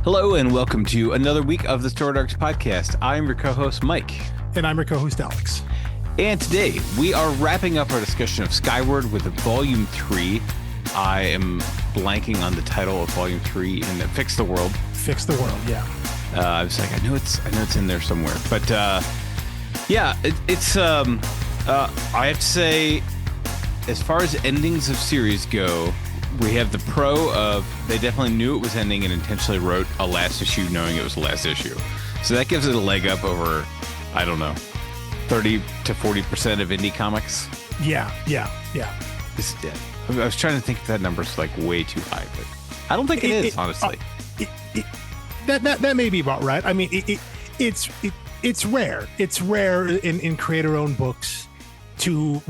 Hello and welcome to another week of the Storied Arcs podcast. I'm your co-host, Mike. And I'm your co-host, Alex. And today we are wrapping up our discussion of Skyward with Volume 3. I am blanking on the title of Volume 3 in Fix the World. Fix the World, yeah. I was like, I know it's in there somewhere. But it's I have to say, as far as endings of series go, we have the pro of they definitely knew it was ending and intentionally wrote a last issue knowing it was the last issue. So that gives it a leg up over, I don't know, 30 to 40% of indie comics. Yeah. I was trying to think if that number's like way too high, but I don't think it is, honestly. That may be about right. I mean, it's rare. It's rare in creator-owned books to,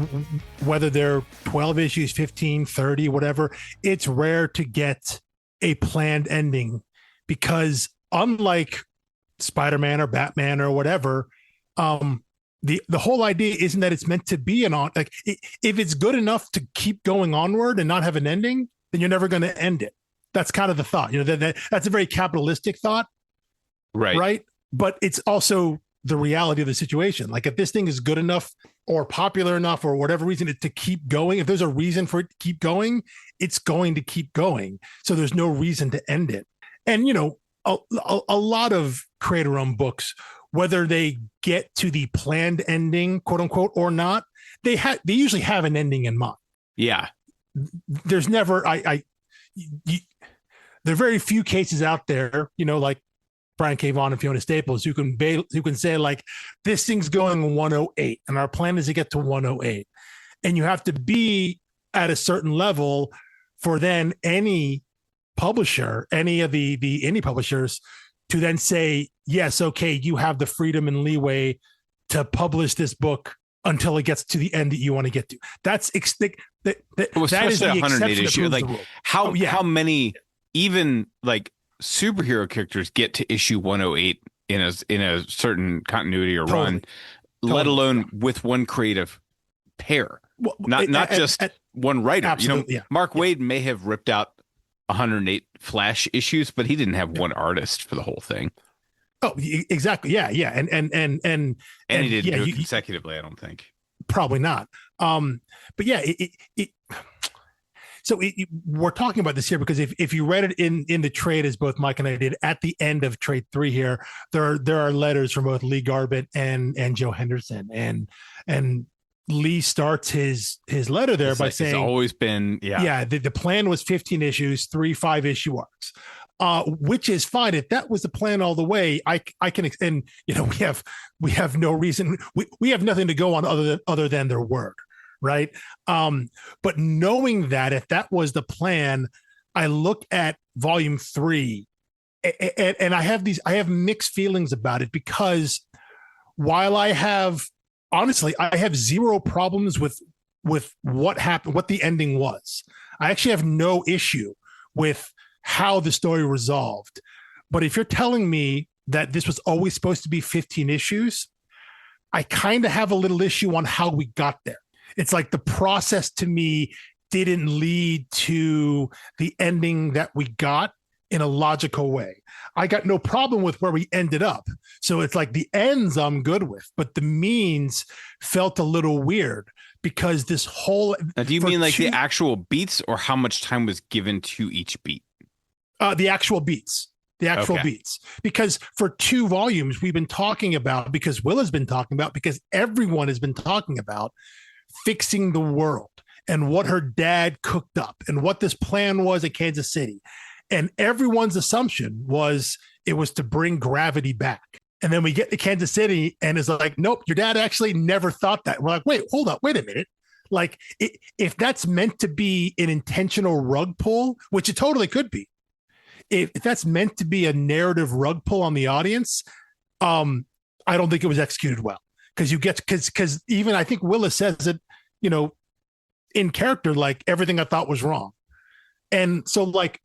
whether they're 12 issues, 15, 30, whatever, it's rare to get a planned ending because unlike Spider-Man or Batman or whatever, the whole idea isn't that it's meant to be if it's good enough to keep going onward and not have an ending, then you're never going to end it. That's kind of the thought. You know, that's a very capitalistic thought. Right. But it's also the reality of the situation. Like if this thing is good enough or popular enough or whatever reason to keep going, if there's a reason for it to keep going, it's going to keep going. So there's no reason to end it. And, you know, a lot of creator-owned books, whether they get to the planned ending, quote unquote, or not, they usually have an ending in mind. Yeah. There's never, there are very few cases out there, you know, like Brian K. Vaughan and Fiona Staples, who can say like, this thing's going 108 and our plan is to get to 108. And you have to be at a certain level for then any publisher, any of the indie publishers to then say, yes, okay, you have the freedom and leeway to publish this book until it gets to the end that you want to get to. That is the 108 issue. Like how many even like superhero characters get to issue 108 in a certain continuity or run, let alone with one creative pair, not just one writer. You know, Mark Waid may have ripped out 108 Flash issues, but he didn't have one artist for the whole thing. Oh, exactly. Yeah. And he didn't do it consecutively, I don't think. Probably not. But yeah, so we're talking about this here because if you read it in the trade, as both Mike and I did, at the end of trade 3 here, there are letters from both Lee Garbett and Joe Henderson, and Lee starts his letter there by saying, "It's always been the plan was 15 issues, 3 5-issue arcs." Which is fine. If that was the plan all the way, I can, and you know, we have no reason, we have nothing to go on other than their word, right? But knowing that if that was the plan, I look at Volume 3, and I have mixed feelings about it because while I have zero problems with what happened, what the ending was. I actually have no issue with how the story resolved. But if you're telling me that this was always supposed to be 15 issues, I kind of have a little issue on how we got there. It's like the process to me didn't lead to the ending that we got in a logical way. I got no problem with where we ended up. So it's like the ends I'm good with, but the means felt a little weird because this whole... Now, do you mean like the actual beats or how much time was given to each beat? The actual beats. Beats. Because for 2 volumes, we've been talking about, because Will has been talking about, because everyone has been talking about fixing the world and what her dad cooked up and what this plan was at Kansas City. And everyone's assumption was it was to bring gravity back. And then we get to Kansas City and it's like, nope, your dad actually never thought that. We're like, wait, hold up, wait a minute. Like if that's meant to be an intentional rug pull, which it totally could be, if that's meant to be a narrative rug pull on the audience, I don't think it was executed well. Because even I think Willis says it, you know, in character, like everything I thought was wrong. And so like,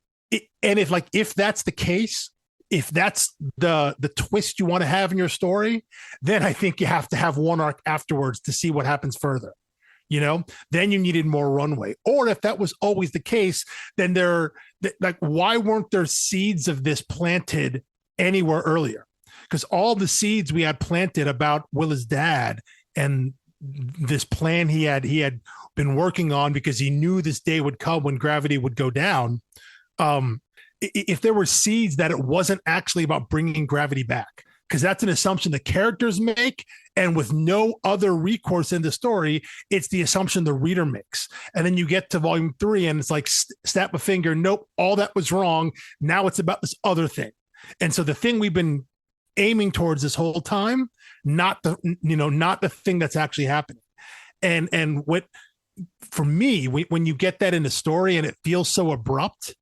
if that's the case, if that's the twist you want to have in your story, then I think you have to have one arc afterwards to see what happens further. then you needed more runway. Or if that was always the case, then why weren't there seeds of this planted anywhere earlier? Because all the seeds we had planted about Willa's dad and this plan he had been working on, because he knew this day would come when gravity would go down. If there were seeds that it wasn't actually about bringing gravity back, because that's an assumption the characters make, and with no other recourse in the story, it's the assumption the reader makes. And then you get to volume 3 and it's like, snap a finger, nope, all that was wrong. Now it's about this other thing. And so the thing we've been aiming towards this whole time, not the thing that's actually happening. And what, for me, when you get that in the story and it feels so abrupt,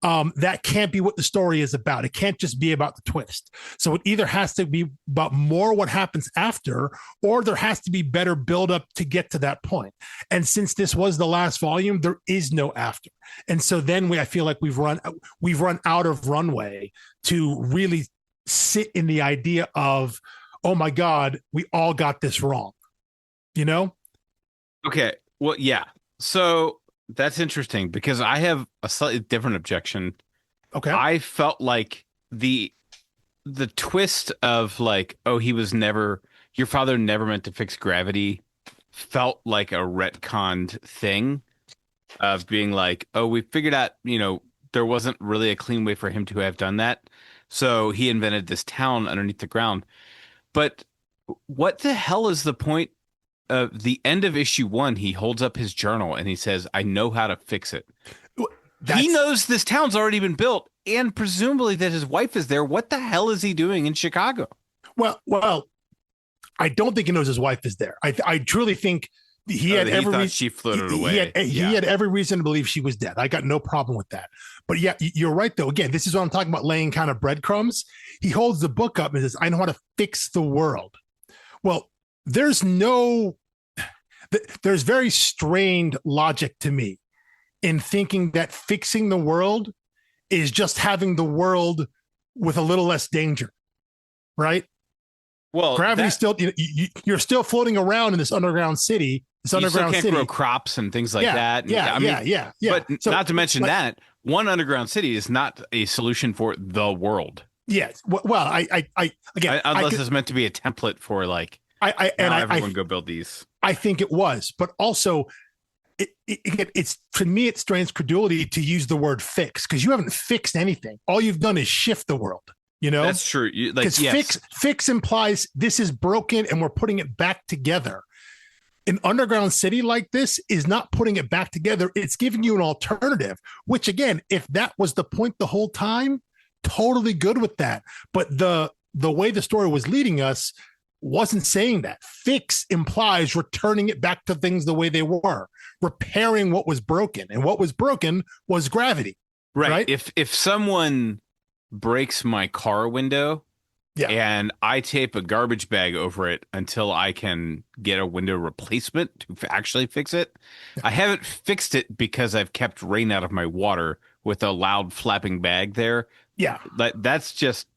that can't be what the story is about. It can't just be about the twist. So it either has to be about more what happens after, or there has to be better buildup to get to that point. And since this was the last volume, there is no after. And so then I feel like we've run out of runway to really sit in the idea of, oh my God, we all got this wrong. Okay. Well, yeah. So that's interesting, because I have a slightly different objection. Okay. I felt like the twist of like, oh, your father never meant to fix gravity, felt like a retconned thing of being like, oh, we figured out, there wasn't really a clean way for him to have done that. So he invented this town underneath the ground. But what the hell is the point? The end of issue 1, he holds up his journal and he says, I know how to fix it. He knows this town's already been built, and presumably that his wife is there. What the hell is he doing in Chicago? Well, I don't think he knows his wife is there. I truly think he thought she floated away. He had every reason to believe she was dead. I got no problem with that. But yeah, you're right, though. Again, this is what I'm talking about, laying kind of breadcrumbs. He holds the book up and says, I know how to fix the world. Well, there's very strained logic to me in thinking that fixing the world is just having the world with a little less danger, right? Well, gravity still, you're still floating around in this underground city. You still can't grow crops and things like that. Yeah. But not to mention that one underground city is not a solution for the world. Yes. Well, unless it's meant to be a template for like, everyone go build these. I think it was, but also it's, to me, it strains credulity to use the word fix, because you haven't fixed anything. All you've done is shift the world. That's true. Because fix implies this is broken and we're putting it back together. An underground city like this is not putting it back together. It's giving you an alternative, which again, if that was the point the whole time, totally good with that. But the way the story was leading us wasn't saying that. Fix implies returning it back to things the way they were, repairing what was broken. And what was broken was gravity. Right? If someone breaks my car window, and I tape a garbage bag over it until I can get a window replacement to actually fix it. I haven't fixed it because I've kept rain out of my water with a loud flapping bag there. Yeah. That's just,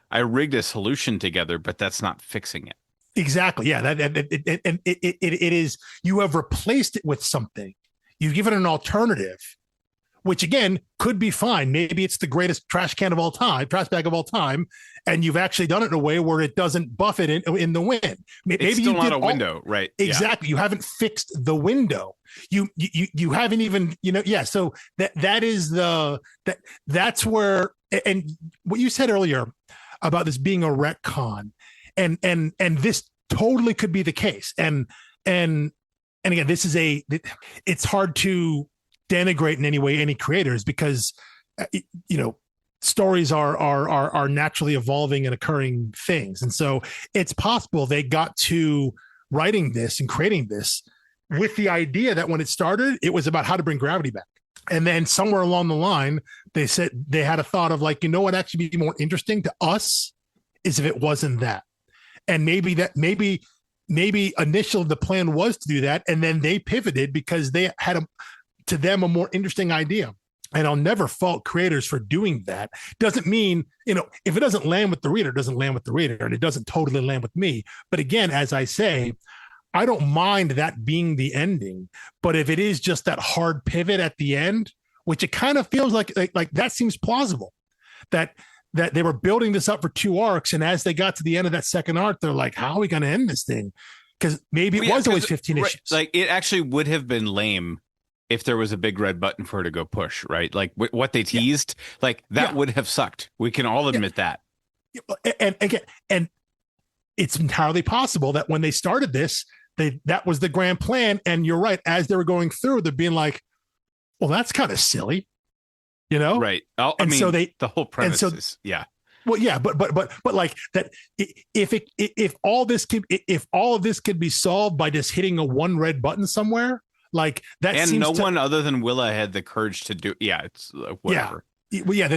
I rigged a solution together, but that's not fixing it. Exactly. Yeah. It is, you have replaced it with something. You've given an alternative, which again could be fine. Maybe it's the greatest trash bag of all time, and you've actually done it in a way where it doesn't buff it in the wind. Maybe it's still not a window, right? Exactly. Yeah. You haven't fixed the window. You haven't even, So that is that's where, and what you said earlier about this being a retcon, and this totally could be the case. And again, it's hard to denigrate in any way any creators, because stories are naturally evolving and occurring things, and so it's possible they got to writing this and creating this with the idea that when it started it was about how to bring gravity back, and then somewhere along the line they said they had a thought of like, what actually be more interesting to us is if it wasn't that. And maybe initially the plan was to do that, and then they pivoted because they had to them a more interesting idea. And I'll never fault creators for doing that. Doesn't mean, if it doesn't land with the reader, it doesn't land with the reader, and it doesn't totally land with me. But again, as I say, I don't mind that being the ending, but if it is just that hard pivot at the end, which it kind of feels like that seems plausible, that they were building this up for 2 arcs, and as they got to the end of that second arc, they're like, how are we going to end this thing? Because maybe it was always 15 issues. Like, it actually would have been lame if there was a big red button for her to go push, right? Like what they teased, like that would have sucked. We can all admit that. And again, and it's entirely possible that when they started this, that was the grand plan. And you're right. As they were going through, they're being like, well, that's kind of silly, you know? Right. I mean, so the whole premise is, yeah. Well, yeah, but like that, if all of this could be solved by just hitting a one red button somewhere, like that, and no one other than Willa had the courage to do. Yeah, it's whatever. Well, yeah,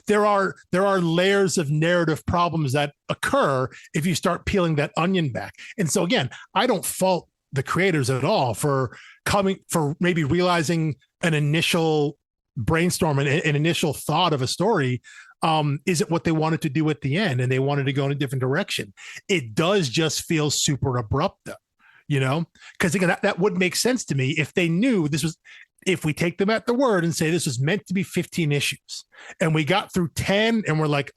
there are layers of narrative problems that occur if you start peeling that onion back. And so again, I don't fault the creators at all for maybe realizing an initial brainstorm and an initial thought of a story isn't what they wanted to do at the end, and they wanted to go in a different direction. It does just feel super abrupt, though, you know, because again, that would make sense to me if they knew this was. If we take them at the word and say this was meant to be 15 issues, and we got through 10 and we're like,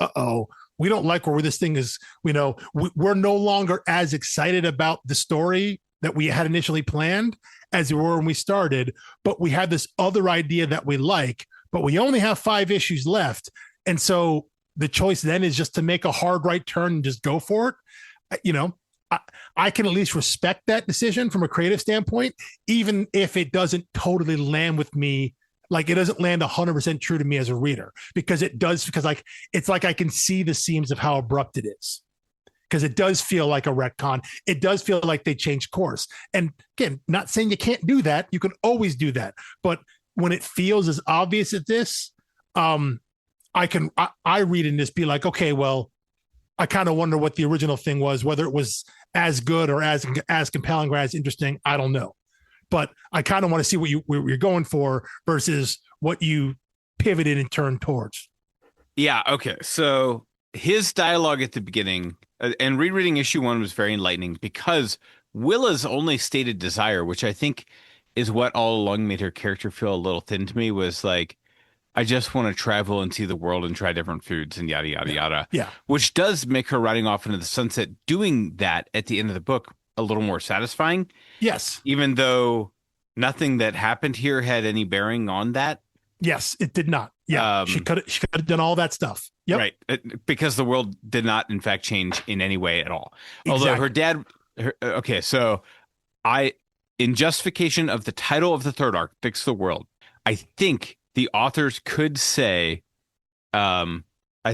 we don't like where this thing is, we're no longer as excited about the story that we had initially planned as we were when we started, but we had this other idea that we like, but we only have 5 issues left. And so the choice then is just to make a hard right turn and just go for it. I can at least respect that decision from a creative standpoint, even if it doesn't totally land with me. Like it doesn't land 100% true to me as a reader, because it's like I can see the seams of how abrupt it is, because it does feel like a retcon. It does feel like they changed course. And again, not saying you can't do that. You can always do that. But when it feels as obvious as this, I read in this, be like, okay, well, I kind of wonder what the original thing was, whether it was as good or as compelling or as interesting. I don't know, but I kind of want to see what you're going for versus what you pivoted and turned towards. Yeah. Okay. So his dialogue at the beginning and rereading issue 1 was very enlightening, because Willa's only stated desire, which I think is what all along made her character feel a little thin to me, was like, I just want to travel and see the world and try different foods and yada, yada, yada. Yeah. Which does make her riding off into the sunset, doing that at the end of the book, a little more satisfying. Yes. Even though nothing that happened here had any bearing on that. Yes, it did not. Yeah. She could have done all that stuff. Yep. Right. Because the world did not, in fact, change in any way at all. Exactly. Although her dad. Okay. So in justification of the title of the 3rd arc, Fix the World, I think the authors could say, I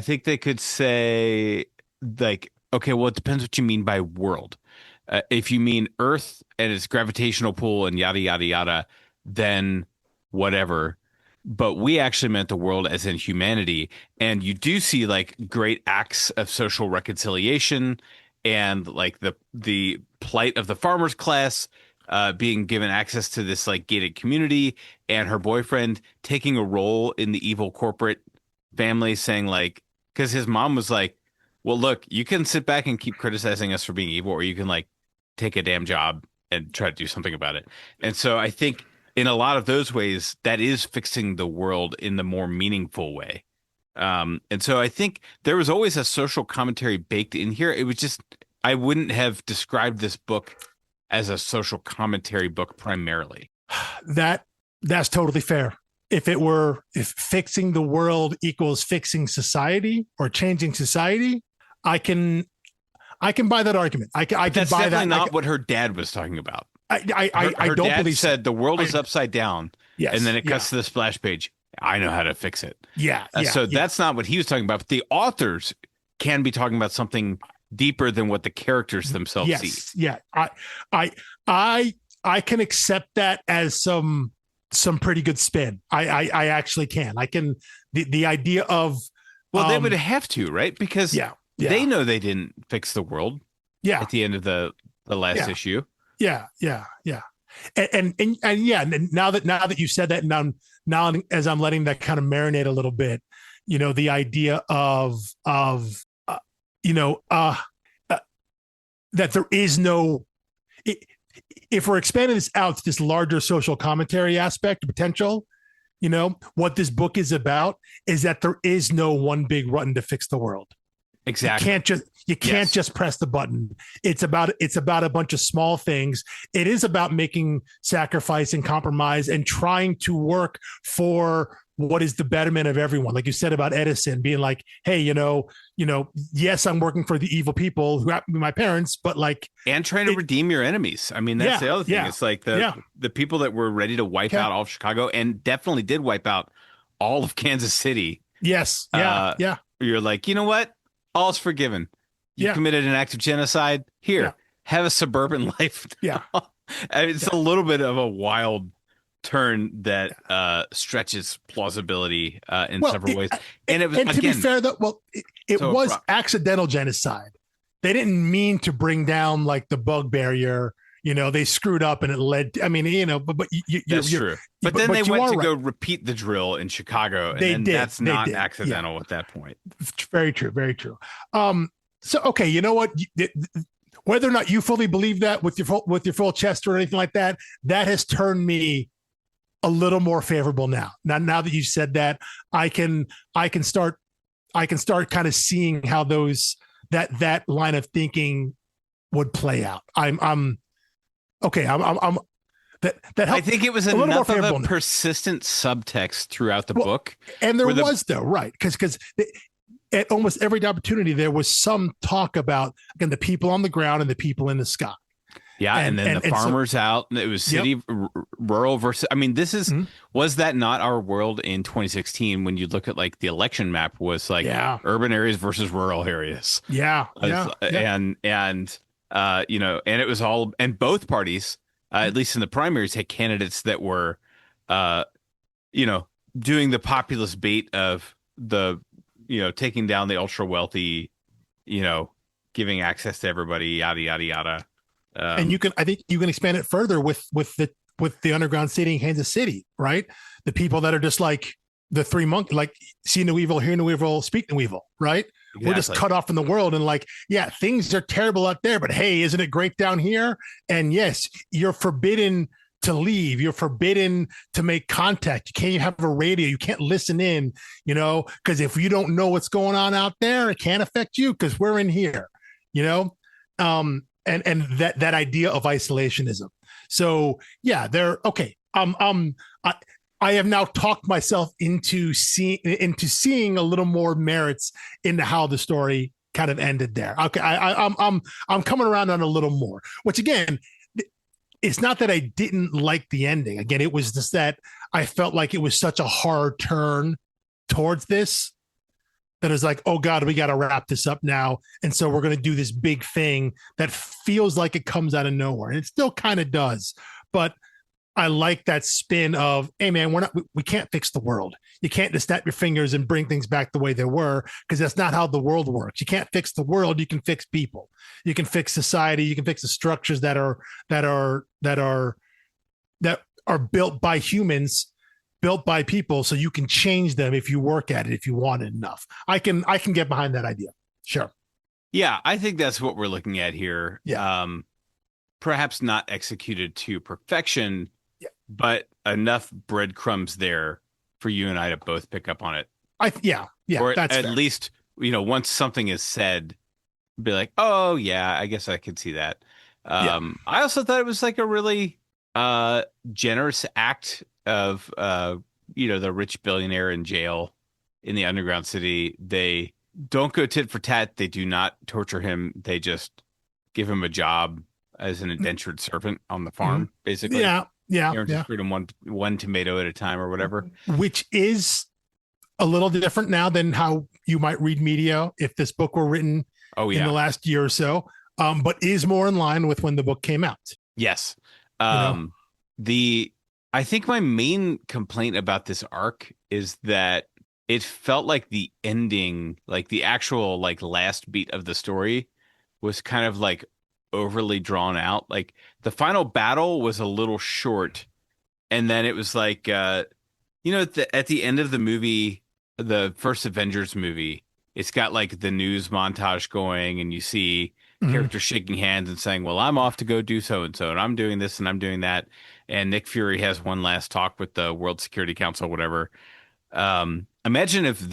think they could say, like, okay, well, it depends what you mean by world. If you mean Earth and its gravitational pull and yada, yada, yada, then whatever. But we actually meant the world as in humanity. And you do see like great acts of social reconciliation and like the plight of the farmers class, being given access to this like gated community, and her boyfriend taking a role in the evil corporate family, saying like, because his mom was like, well, look, you can sit back and keep criticizing us for being evil, or you can like take a damn job and try to do something about it. And so I think in a lot of those ways, that is fixing the world in the more meaningful way. And so I think there was always a social commentary baked in here. It was just, I wouldn't have described this book as a social commentary book primarily. That's totally fair. If fixing the world equals fixing society or changing society, I can buy that argument. I can That's buy definitely that. not what her dad was talking about. I her don't dad believe said the world is upside down. Yes, and then it cuts to the splash page. I know how to fix it. So that's not what he was talking about. But the authors can be talking about something deeper than what the characters themselves see. Yeah. I can accept that as some pretty good spin. I actually can. I can the idea of they would have to, right? Because they know they didn't fix the world. Yeah. At the end of the last issue. Yeah. And now that you said that, and now as I'm letting that kind of marinate a little bit, the idea of that there is no, if we're expanding this out to this larger social commentary aspect potential, what this book is about is that there is no one big button to fix the world. Exactly. You can't just press the button. It's about a bunch of small things. It is about making sacrifice and compromise and trying to work for what is the betterment of everyone. Like you said about Edison being like, hey, yes, I'm working for the evil people who happen to be my parents, but and trying to redeem your enemies. I mean, that's the other thing. It's like the people that were ready to wipe out all of Chicago and definitely did wipe out all of Kansas City. Yes. Yeah. You're like, you know what? All's forgiven. You committed an act of genocide. Here, have a suburban life. Yeah. It's a little bit of a wild turn that stretches plausibility in several ways. And it was, to be fair, though, it was accidental genocide. They didn't mean to bring down the bug barrier. They screwed up and it led to, but that's true. But then they went to go repeat the drill in Chicago. And then that's not accidental at that point. Very true. Very true. So, okay. You know what? Whether or not you fully believe that with your full chest or anything like that, that has turned me a little more favorable now. Now that you said that, I can start kind of seeing how that line of thinking would play out. Okay, that I think it was enough of a persistent subtext throughout the book, and there was though, right? Because at almost every opportunity there was some talk about again the people on the ground and the people in the sky. Yeah, and then the farmers out. It was city rural versus. I mean, was that not our world in 2016 when you look at the election map was urban areas versus rural areas. And it was all, and both parties, at least in the primaries, had candidates that were, doing the populist bait of taking down the ultra wealthy, giving access to everybody, yada, yada, yada. And I think you can expand it further with the underground city in Kansas City, right? The people that are just like the three monkeys, see no evil, hear no evil, speak no evil, right? Exactly. We're just cut off from the world and things are terrible out there, but hey, isn't it great down here? And yes, you're forbidden to leave. You're forbidden to make contact. You can't have a radio. You can't listen in, because if you don't know what's going on out there, it can't affect you because we're in here, and that idea of isolationism. So yeah, they're okay. I have now talked myself into seeing a little more merits into how the story kind of ended there. Okay, I'm coming around on a little more, which again, it's not that I didn't like the ending. Again, it was just that I felt like it was such a hard turn towards this that is oh God, we got to wrap this up now. And so we're going to do this big thing that feels like it comes out of nowhere. And it still kind of does, but I like that spin of, hey man, we can't fix the world. You can't just snap your fingers and bring things back the way they were, because that's not how the world works. You can't fix the world. You can fix people. You can fix society. You can fix the structures that are built by humans, built by people. So you can change them if you work at it, if you want it enough. I can get behind that idea. Sure. Yeah. I think that's what we're looking at here. Yeah. Perhaps not executed to perfection, but enough breadcrumbs there for you and I to both pick up on it. Or that's at least, once something is said, be like, oh yeah, I guess I could see that. I also thought it was a really generous act of, the rich billionaire in jail in the underground city. They don't go tit for tat. They do not torture him. They just give him a job as an indentured servant on the farm, basically. Just feed him one tomato at a time or whatever. Which is a little different now than how you might read media if this book were written in the last year or so, but is more in line with when the book came out. Yes. I think my main complaint about this arc is that it felt like the ending, the actual last beat of the story was kind of overly drawn out. The final battle was a little short, and then it was at the end of the movie, the first Avengers movie, it's got the news montage going, and you see characters shaking hands and saying, well, I'm off to go do so and so, and I'm doing this and I'm doing that. And Nick Fury has one last talk with the World Security Council, whatever. Imagine if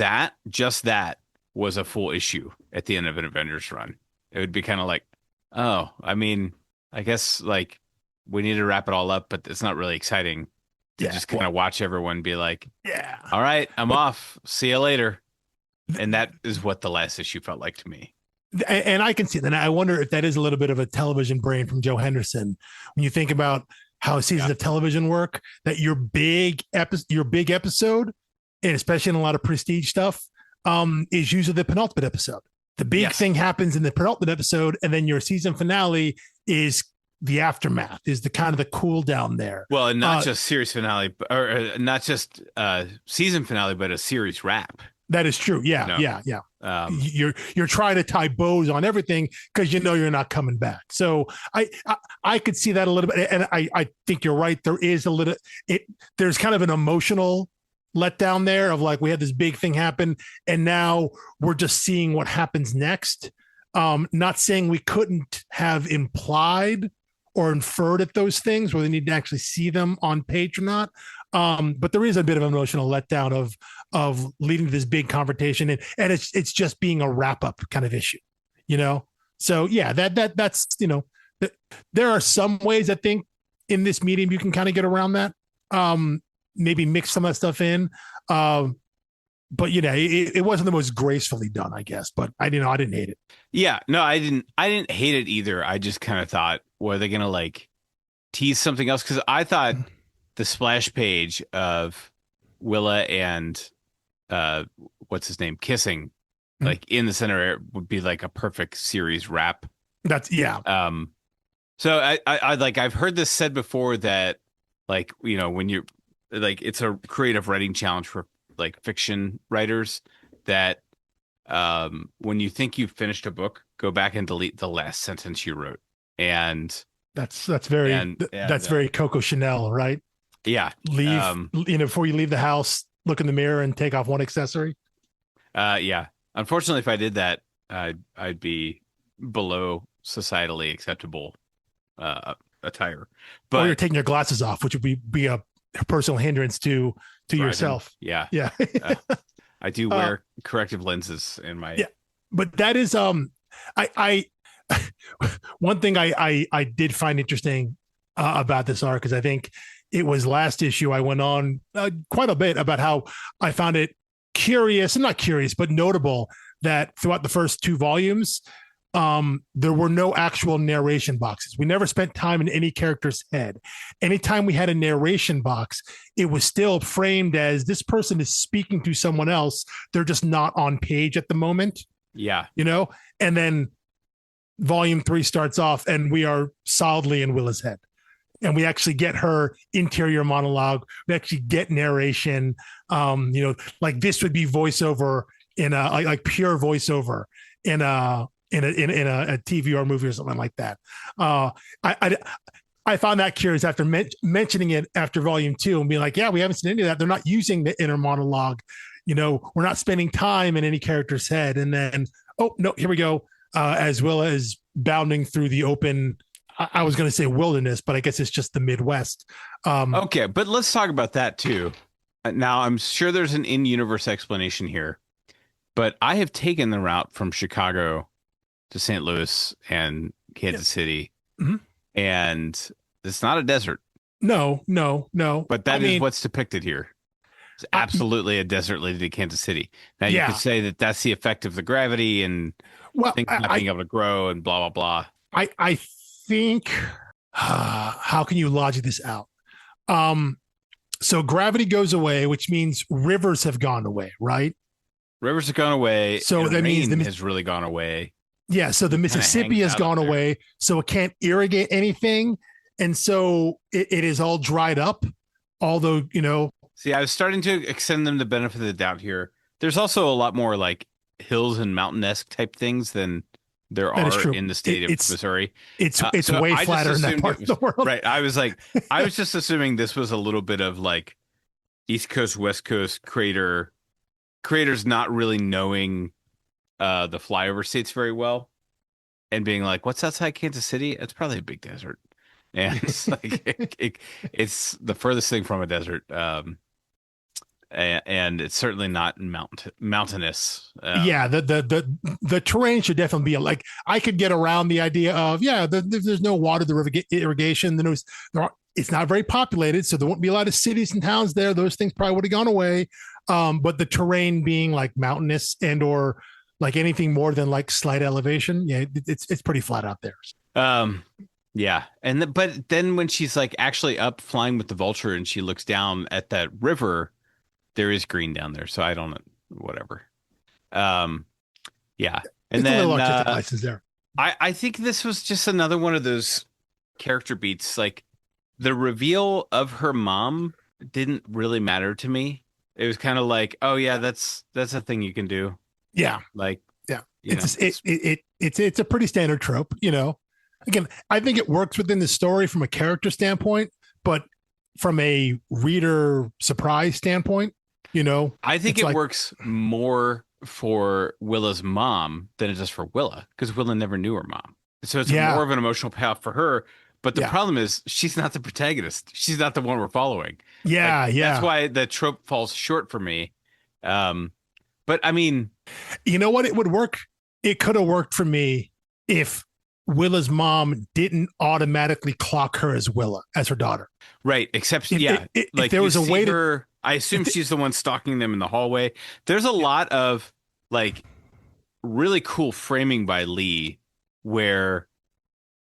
just that was a full issue at the end of an Avengers run. It would be kind of like, oh, I mean, I guess like we need to wrap it all up, but it's not really exciting to just kind of watch everyone be like, yeah, all right, I'm off. See you later. And that is what the last issue felt like to me. And I can see that. And I wonder if that is a little bit of a television brain from Joe Henderson. When you think about how seasons of television work, that your big episode, and especially in a lot of prestige stuff, is usually the penultimate episode. The big thing happens in the penultimate episode, and then your season finale is the aftermath, is the kind of the cool down there. Well, and not just series finale, or not just season finale, but a series wrap. That is true. Yeah, yeah. You're trying to tie bows on everything because you're not coming back. So I could see that a little bit, and I think you're right. There is a little. There's kind of an emotional letdown there of like we had this big thing happen, and now we're just seeing what happens next. Not saying we couldn't have implied or inferred at those things where they need to actually see them on page or not. But there is a bit of emotional letdown of leading to this big confrontation, and it's just being a wrap up kind of issue, So yeah, that's there are some ways I think in this medium you can kind of get around that. Maybe mix some of that stuff in. But it wasn't the most gracefully done, I guess. But I didn't hate it. Yeah, no, I didn't hate it either. I just kind of thought, were they gonna like tease something else? Because I thought the splash page of Willa and what's his name kissing like in the center would be like a perfect series wrap. That's So I like I've heard this said before that like when you're like it's a creative writing challenge for like fiction writers that when you think you've finished a book, go back and delete the last sentence you wrote. And that's very that's very Coco Chanel, right? Yeah. Leave before you leave the house, look in the mirror and take off one accessory. Yeah. Unfortunately, if I did that, I'd be below societally acceptable attire. But or you're taking your glasses off, which would be a personal hindrance to yourself. Yeah. Yeah. I do wear corrective lenses in my. Yeah. But that is I one thing I did find interesting about this arc is I think it was last issue I went on quite a bit about how I found it curious, and not curious, but notable that throughout the first two volumes, there were no actual narration boxes. We never spent time in any character's head. Anytime we had a narration box, it was still framed as this person is speaking to someone else. They're just not on page at the moment. Yeah. And then volume 3 starts off and we are solidly in Willa's head. And we actually get her interior monologue. We actually get narration. Like this would be voiceover in a like pure voiceover in a TV or movie or something like that. I found that curious after mentioning it after volume 2 and being like, yeah, we haven't seen any of that. They're not using the inner monologue. We're not spending time in any character's head. And then, oh no, here we go. As well as bounding through the open. I was going to say wilderness, but I guess it's just the Midwest. Okay, but let's talk about that too. Now, I'm sure there's an in-universe explanation here, but I have taken the route from Chicago to St. Louis and Kansas City, and it's not a desert. No. But that is what's depicted here. It's absolutely a desert leading to Kansas City. Now, you could say that that's the effect of the gravity and things not being able to grow and blah, blah, blah. I think how can you logic this out? So gravity goes away, which means rivers have gone away, right? Rivers have gone away. So that means the has really gone away. Yeah. So the Mississippi has gone away, so it can't irrigate anything, and so it is all dried up. Although see, I was starting to extend them the benefit of the doubt here. There's also a lot more like hills and mountain-esque type things than there are in the state of Missouri. It's way flatter in that part of the world. Right. I was just assuming this was a little bit of like East Coast, West Coast creators not really knowing the flyover states very well. and being like, "What's outside Kansas City? It's probably a big desert." And it's like it's the furthest thing from a desert. And it's certainly not mountainous. Yeah, the terrain should definitely be like, I could get around the idea of there's no water, the river irrigation. It's not very populated, so there won't be a lot of cities and towns there. Those things probably would have gone away. But the terrain being like mountainous and or like anything more than like slight elevation, it's pretty flat out there. Yeah, but then when she's like actually up flying with the vulture and she looks down at that river, there is green down there, so I don't know, whatever. Yeah. And then license there. I think this was just another one of those character beats. Like the reveal of her mom didn't really matter to me. It was kind of like, oh yeah, that's a thing you can do. Yeah. Like, yeah. It's a pretty standard trope, Again, I think it works within the story from a character standpoint, but from a reader surprise standpoint, I think it works more for Willa's mom than it does for Willa, because Willa never knew her mom. So it's more of an emotional payoff for her. But the problem is she's not the protagonist. She's not the one we're following. Yeah. That's why the trope falls short for me. But I mean, you know what? It would work. It could have worked for me if Willa's mom didn't automatically clock her as Willa, as her daughter. Right. Except, if there was a way to. I assume she's the one stalking them in the hallway. There's a lot of like really cool framing by Lee where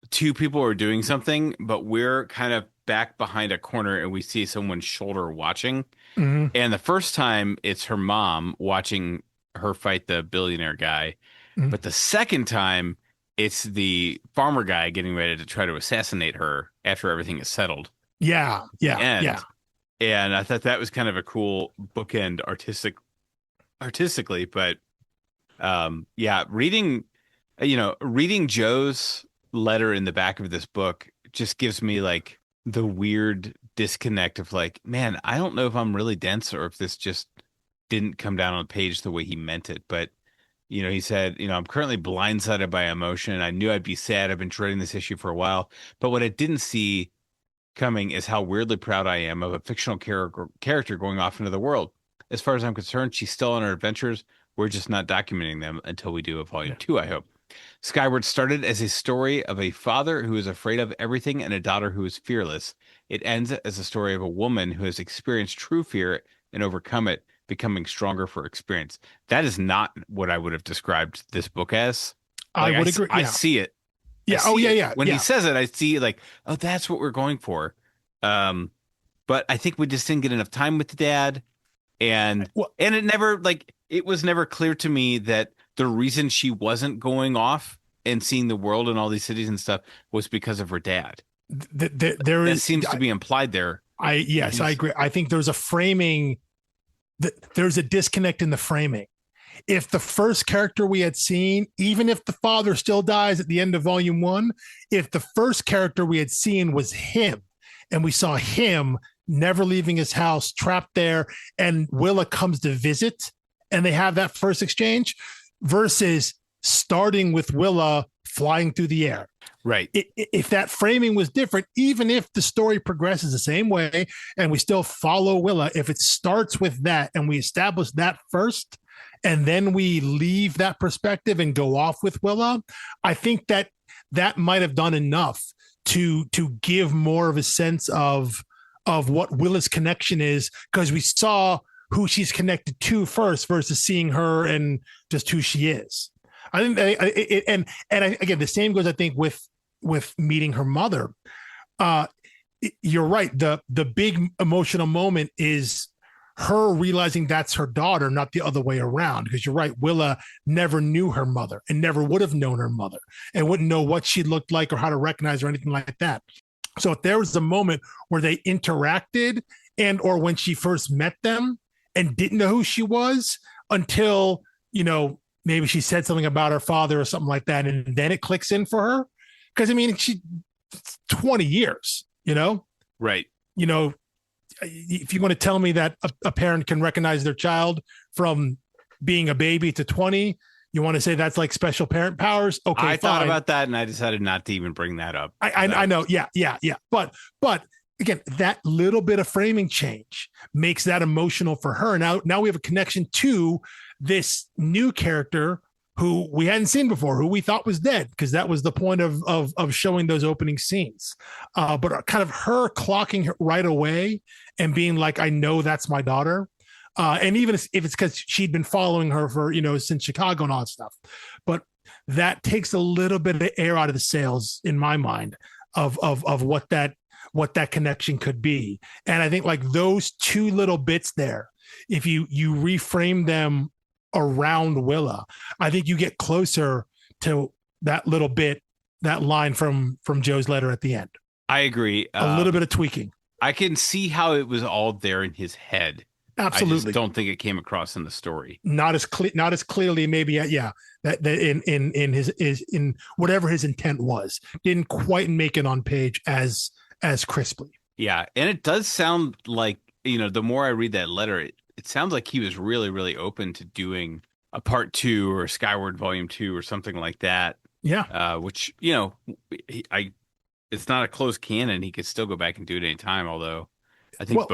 two people are doing something, but we're kind of back behind a corner and we see someone's shoulder watching. Mm-hmm. And the first time it's her mom watching her fight the billionaire guy. Mm-hmm. But the second time it's the farmer guy getting ready to try to assassinate her after everything is settled. Yeah. And I thought that was kind of a cool bookend artistically, but reading Joe's letter in the back of this book just gives me like the weird disconnect of like, man, I don't know if I'm really dense or if this just didn't come down on the page the way he meant it. But, he said, I'm currently blindsided by emotion. I knew I'd be sad. I've been dreading this issue for a while, but what I didn't see coming is how weirdly proud I am of a fictional character going off into the world. As far as I'm concerned, she's still on her adventures. We're just not documenting them until we do a volume 2, I hope. Skyward started as a story of a father who is afraid of everything and a daughter who is fearless. It ends as a story of a woman who has experienced true fear and overcome it, becoming stronger for experience. That is not what I would have described this book as. I would agree. I see it. Yeah. When he says it, I see like, oh, that's what we're going for. But I think we just didn't get enough time with the dad. And it was never clear to me that the reason she wasn't going off and seeing the world and all these cities and stuff was because of her dad. That seems to be implied there. I agree. I think there's a framing. There's a disconnect in the framing. If the first character we had seen, even if the father still dies at the end of volume 1, if the first character we had seen was him and we saw him never leaving his house, trapped there, and Willa comes to visit and they have that first exchange versus starting with Willa flying through the air. Right. If that framing was different, even if the story progresses the same way and we still follow Willa, if it starts with that and we establish that first, and then we leave that perspective and go off with Willa, I think that might have done enough to give more of a sense of what Willa's connection is, because we saw who she's connected to first versus seeing her and just who she is. I think again, the same goes, I think, with meeting her mother. You're right. The big emotional moment is her realizing that's her daughter, not the other way around. Because you're right, Willa never knew her mother and never would have known her mother and wouldn't know what she looked like or how to recognize her or anything like that. So if there was a moment where they interacted and or when she first met them and didn't know who she was until, maybe she said something about her father or something like that, and then it clicks in for her. Because, she 20 years, Right. If you want to tell me that a parent can recognize their child from being a baby to 20, You want to say that's like special parent powers? Okay, I fine. thought about that, and I decided not to even bring that up. I know. Yeah. But again, that little bit of framing change makes that emotional for her. Now we have a connection to this new character who we hadn't seen before, who we thought was dead, because that was the point of showing those opening scenes. But kind of her clocking right away and being like, I know that's my daughter. And even if it's because she'd been following her for, since Chicago and all that stuff. But that takes a little bit of air out of the sails in my mind of what that connection could be. And I think like those two little bits there, if you reframe them around Willa, I think you get closer to that little bit, that line from Joe's letter at the end. I agree. A little bit of tweaking. I can see how it was all there in his head. Absolutely. I just don't think it came across in the story. Not as clearly, maybe. Yeah. That in whatever his intent was, didn't quite make it on page as crisply. Yeah. And it does sound like, the more I read that letter, it sounds like he was really, really open to doing a part 2 or Skyward Volume 2 or something like that. Yeah. Which, it's not a closed canon. He could still go back and do it anytime. Although I think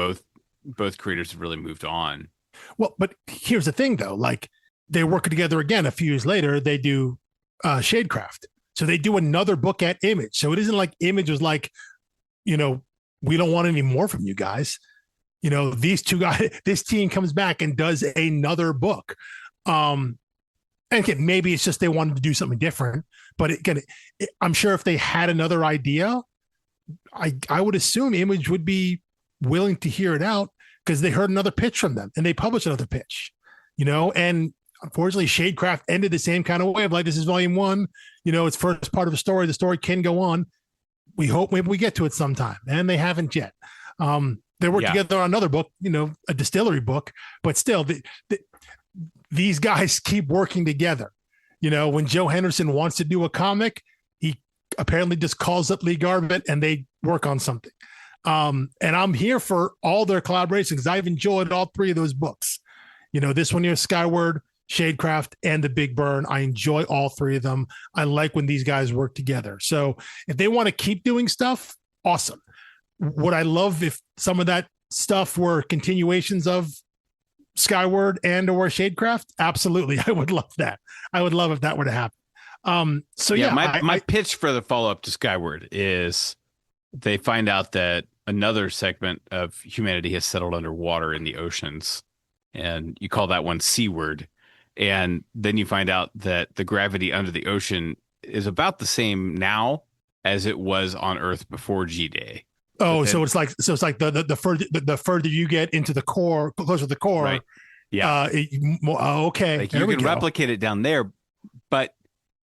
both creators have really moved on. Well, but here's the thing though, like they work together again a few years later, they do Shadecraft. So they do another book at Image. So it isn't like Image was like, we don't want any more from you guys. These two guys, this team comes back and does another book. And again, maybe it's just they wanted to do something different. But again, I'm sure if they had another idea, I would assume Image would be willing to hear it out because they heard another pitch from them and they published another pitch, and unfortunately Shadecraft ended the same kind of way of like, this is volume 1, it's first part of a story. The story can go on. We hope maybe we get to it sometime, and they haven't yet. They work together on another book, a distillery book, but still these guys keep working together. When Joe Henderson wants to do a comic, he apparently just calls up Lee Garbett and they work on something. And I'm here for all their collaborations because I've enjoyed all 3 of those books. This one here, Skyward, Shadecraft, and The Big Burn. I enjoy all 3 of them. I like when these guys work together. So if they want to keep doing stuff, awesome. Would I love if some of that stuff were continuations of Skyward and or Shadecraft? Absolutely. I would love that. I would love if that were to happen. My pitch for the follow-up to Skyward is they find out that another segment of humanity has settled underwater in the oceans, and you call that one Seaward. And then you find out that the gravity under the ocean is about the same now as it was on Earth before G-Day. Oh, so it's like the further you get into the core, closer to the core. Right. Yeah. Okay. Like you can replicate it down there, but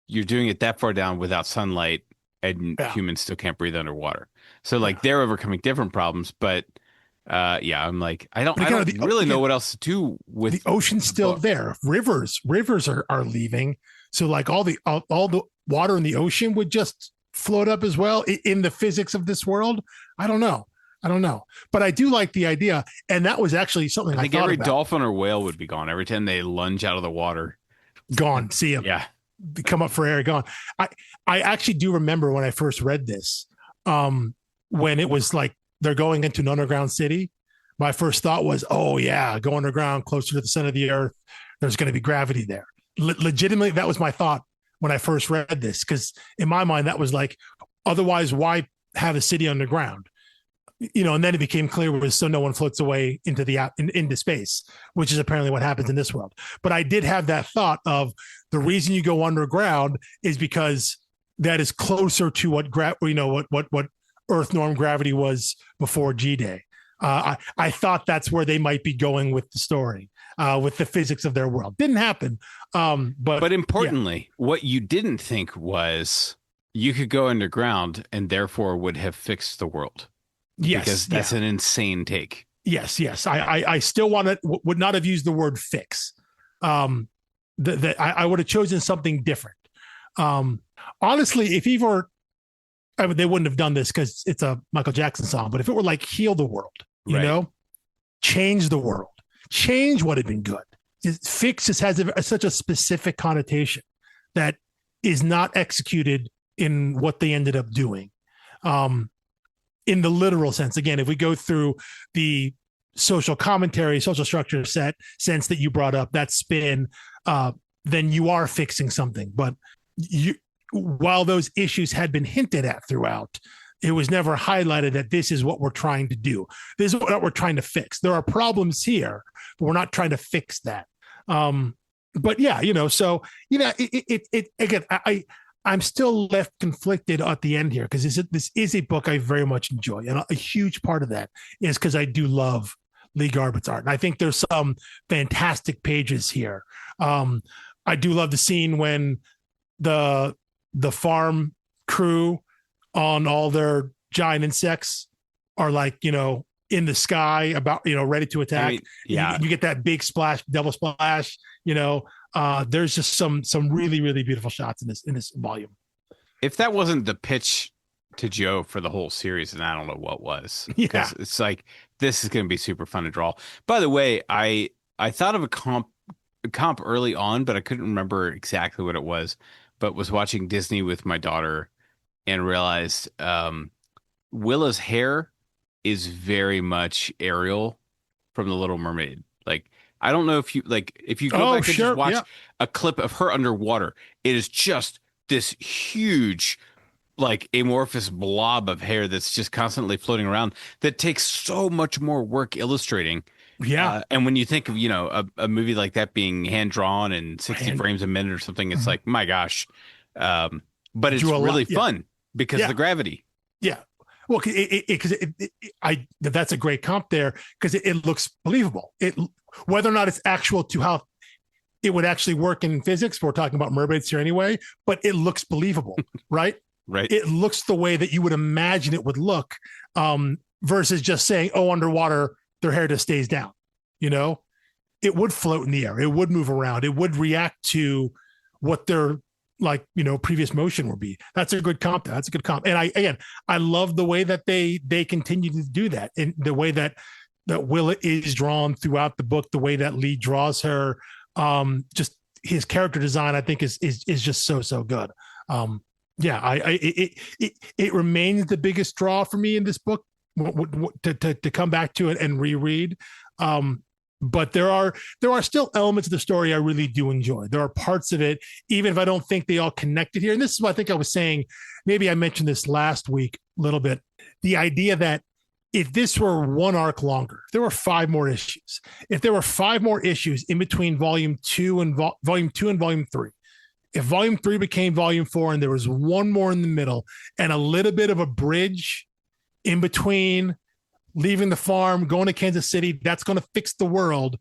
you're doing it that far down without sunlight, and humans still can't breathe underwater. So like they're overcoming different problems, but I'm like, I don't really know what else to do with the ocean's still there. Rivers are leaving. So like all the water in the ocean would just float up as well in the physics of this world. I don't know, but I do like the idea. And that was actually something I think every dolphin or whale would be gone every time they lunge out of the water. Gone. See them. Yeah. Come up for air. Gone. I actually do remember when I first read this, when it was like they're going into an underground city. My first thought was, oh yeah, go underground closer to the center of the earth. There's going to be gravity there. Legitimately, that was my thought when I first read this, because in my mind, that was like, otherwise, why have a city underground? And then it became clear was so no one floats away into into space, which is apparently what happens in this world. But I did have that thought of the reason you go underground is because that is closer to what what Earth norm gravity was before G-Day. I thought that's where they might be going with the story, with the physics of their world. Didn't happen. But importantly, what you didn't think was you could go underground and therefore would have fixed the world. Yes, because that's an insane take. Yes. I still would not have used the word fix. I would have chosen something different. Honestly, if he were, they wouldn't have done this because it's a Michael Jackson song. But if it were like heal the world, change the world, change what had been good, fix just has such a specific connotation that is not executed in what they ended up doing. In the literal sense, again, if we go through the social commentary, social structure sense that you brought up, that spin, then you are fixing something. But while those issues had been hinted at throughout, it was never highlighted that this is what we're trying to do. This is what we're trying to fix. There are problems here, but we're not trying to fix that. But yeah, so, again, I'm still left conflicted at the end here because this is a book I very much enjoy. And a huge part of that is because I do love Lee Garbett's art. And I think there's some fantastic pages here. I do love the scene when the farm crew on all their giant insects are like, in the sky about, ready to attack. I mean, yeah. You get that big splash, double splash, there's just some really, really beautiful shots in this volume. If that wasn't the pitch to Joe for the whole series, then I don't know what was. Yeah. It's like, this is going to be super fun to draw. By the way, I thought of a comp early on, but I couldn't remember exactly what it was, but was watching Disney with my daughter and realized Willa's hair is very much Ariel from The Little Mermaid. Like, I don't know if you go back and just watch a clip of her underwater. It is just this huge, like, amorphous blob of hair that's just constantly floating around that takes so much more work illustrating. Yeah. And when you think of, a movie like that being hand drawn and 60 frames a minute or something, it's like, my gosh. But it's really fun because of the gravity. Yeah. Well, that's a great comp there because it looks believable. Whether or not it's actual to how it would actually work in physics, we're talking about mermaids here anyway, but it looks believable, right? Right. It looks the way that you would imagine it would look, versus just saying, oh, underwater, their hair just stays down. It would float in the air. It would move around. It would react to what their previous motion would be. That's a good comp. That's a good comp. And I love the way that they continue to do that, and the way that Willa is drawn throughout the book, the way that Lee draws her, just his character design, I think is just so good. It remains the biggest draw for me in this book to come back to it and reread. But there are still elements of the story I really do enjoy. There are parts of it, even if I don't think they all connected here. And this is what I think I was saying. Maybe I mentioned this last week a little bit. The idea that if this were one arc longer, if there were 5 more issues, if there were 5 more issues in between volume 2 and volume 3, if volume 3 became volume 4 and there was one more in the middle and a little bit of a bridge in between leaving the farm, going to Kansas City, that's going to fix the world.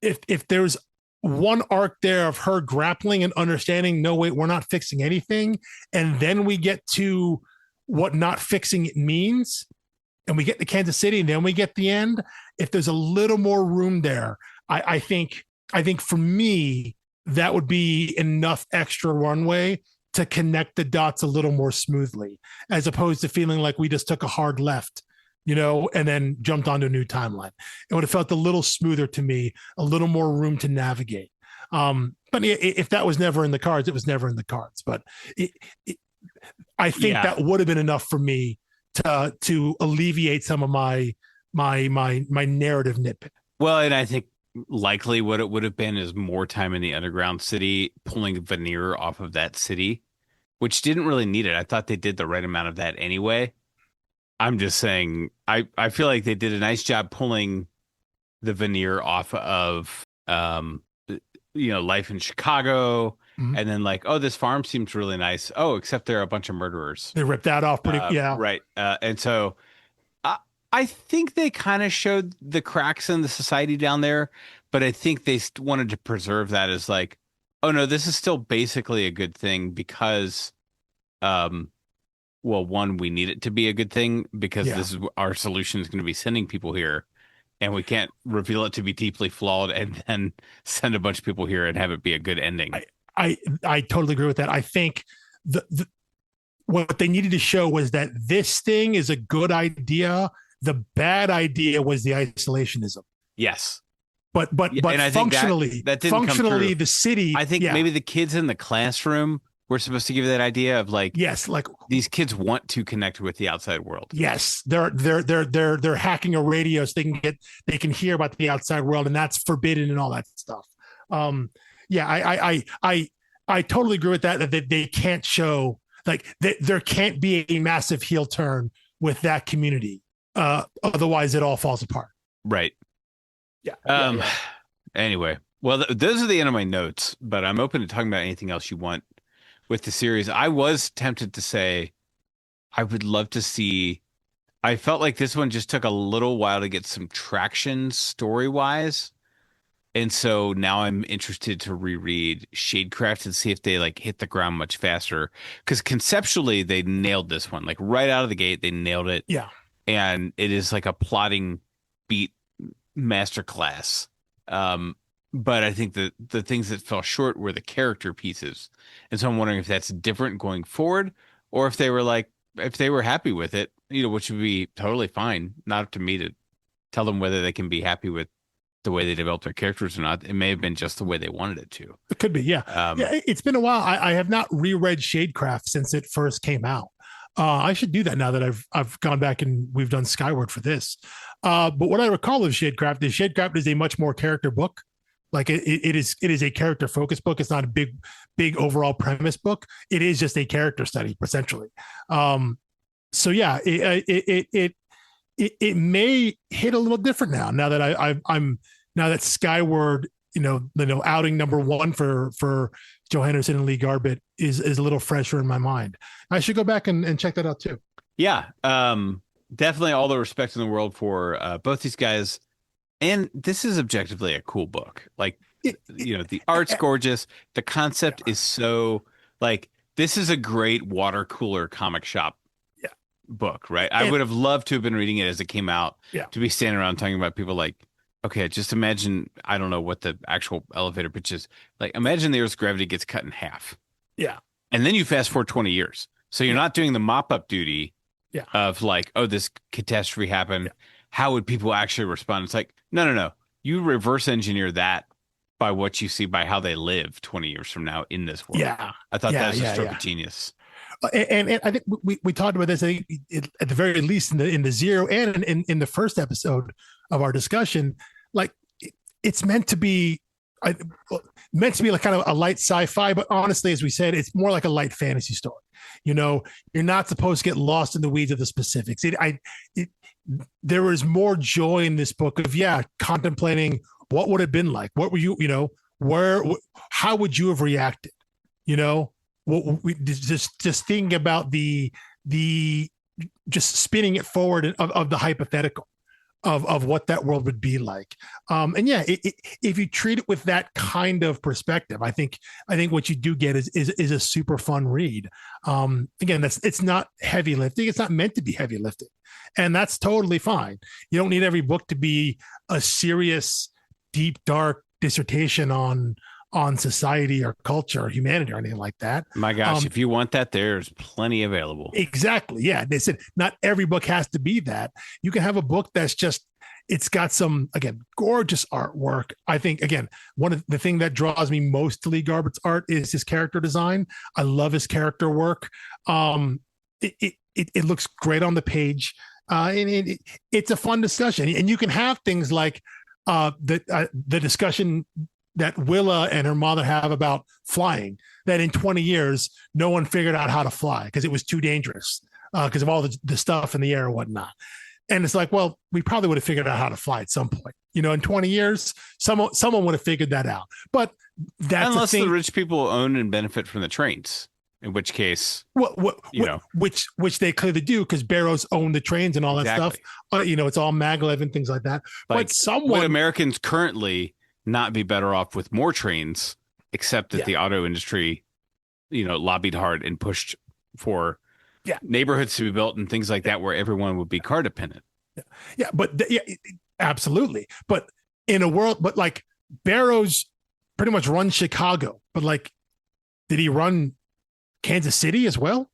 If there's one arc there of her grappling and understanding, no, wait, we're not fixing anything. And then we get to what not fixing it means. And we get to Kansas City and then we get the end. If there's a little more room there, I think for me, that would be enough extra runway to connect the dots a little more smoothly, as opposed to feeling like we just took a hard left, and then jumped onto a new timeline. It would have felt a little smoother to me, a little more room to navigate. But if that was never in the cards, it was never in the cards. But I think that would have been enough for me to alleviate some of my narrative nitpick. Well, and I think likely what it would have been is more time in the underground city, pulling veneer off of that city, which didn't really need it. I thought they did the right amount of that anyway. I'm just saying, I feel like they did a nice job pulling the veneer off of, life in Chicago. Mm-hmm. And then this farm seems really nice. Oh, except there are a bunch of murderers. They ripped that off pretty, Right. And so I think they kind of showed the cracks in the society down there, but I think they wanted to preserve that as oh no, this is still basically a good thing because, one, we need it to be a good thing because this is our solution is going to be sending people here, and we can't reveal it to be deeply flawed and then send a bunch of people here and have it be a good ending. I totally agree with that. I think what they needed to show was that this thing is a good idea. The bad idea was the isolationism. Yes. but functionally, that didn't functionally, the city. I think maybe the kids in the classroom were supposed to give you that idea of like, yes, like these kids want to connect with the outside world. Yes, they're hacking a radio so they can hear about the outside world, and that's forbidden and all that stuff. I totally agree with that they can't show, like, there can't be a massive heel turn with that community. Otherwise it all falls apart. Right. Yeah. Anyway, well, those are the end of my notes, but I'm open to talking about anything else you want with the series. I was tempted to say I would love to see. I felt like this one just took a little while to get some traction story-wise. And so now I'm interested to reread Shadecraft and see if they like hit the ground much faster. Because conceptually, they nailed this one. Like right out of the gate, they nailed it. Yeah. And it is like a plotting beat masterclass. But I think that the things that fell short were the character pieces. And so I'm wondering if that's different going forward, or if they were happy with it, which would be totally fine. Not up to me to tell them whether they can be happy with the way they developed their characters or not. It may have been just the way they wanted it to. It could be, yeah. It's been a while. I have not reread Shadecraft since it first came out. I should do that now that I've gone back and we've done Skyward for this. But what I recall of Shadecraft is a much more character book. Like it is a character focused book. It's not a big overall premise book. It is just a character study essentially. So yeah, it may hit a little different now that I'm now that Skyward, outing number one for Joe Henderson and Lee Garbett is a little fresher in my mind. I should go back and check that out too. Yeah. Definitely all the respect in the world for both these guys. And this is objectively a cool book. Like, the art's gorgeous. The concept is so like, this is a great water cooler comic shop book, right? I would have loved to have been reading it as it came out, to be standing around talking about people like, okay, just imagine, I don't know what the actual elevator pitch is. Like, imagine the Earth's gravity gets cut in half. Yeah. And then you fast forward 20 years. So you're not doing the mop-up duty of like, oh, this catastrophe happened. How would people actually respond? It's like, no. You reverse engineer that by what you see, by how they live 20 years from now in this world. Yeah. I thought that was a stroke of genius. And I think we talked about this, I think, at the very least in the zero and in the first episode of our discussion. Like, it's meant to be like kind of a light sci-fi, but honestly, as we said, it's more like a light fantasy story. You're not supposed to get lost in the weeds of the specifics. There is more joy in this book of contemplating what would have been like. What were you, how would you have reacted? What we just thinking about the just spinning it forward of the hypothetical of what that world would be like. If you treat it with that kind of perspective, I think what you do get is a super fun read. Again, it's not heavy lifting. It's not meant to be heavy lifting, and that's totally fine. You don't need every book to be a serious, deep, dark dissertation on society or culture or humanity or anything like that. My gosh, if you want that, there's plenty available. Exactly. Yeah. They said not every book has to be that. You can have a book that's just, it's got some, again, gorgeous artwork. I think, again, one of the thing that draws me most to Lee Garbett's art is his character design. I love his character work. It looks great on the page. And it's a fun discussion. And you can have things like the discussion that Willa and her mother have about flying, that in 20 years, no one figured out how to fly because it was too dangerous because of all the stuff in the air and whatnot. And it's like, well, we probably would have figured out how to fly at some point. In 20 years, someone would have figured that out. But that's unless the rich people own and benefit from the trains, in which case, which they clearly do because Barrows own the trains and all that stuff. It's all maglev and things like that. Like, but would Americans currently not be better off with more trains, except that the auto industry, lobbied hard and pushed for neighborhoods to be built and things like that, where everyone would be car dependent. Absolutely. But in a world, but like Barrows pretty much runs Chicago, but like, did he run Kansas City as well?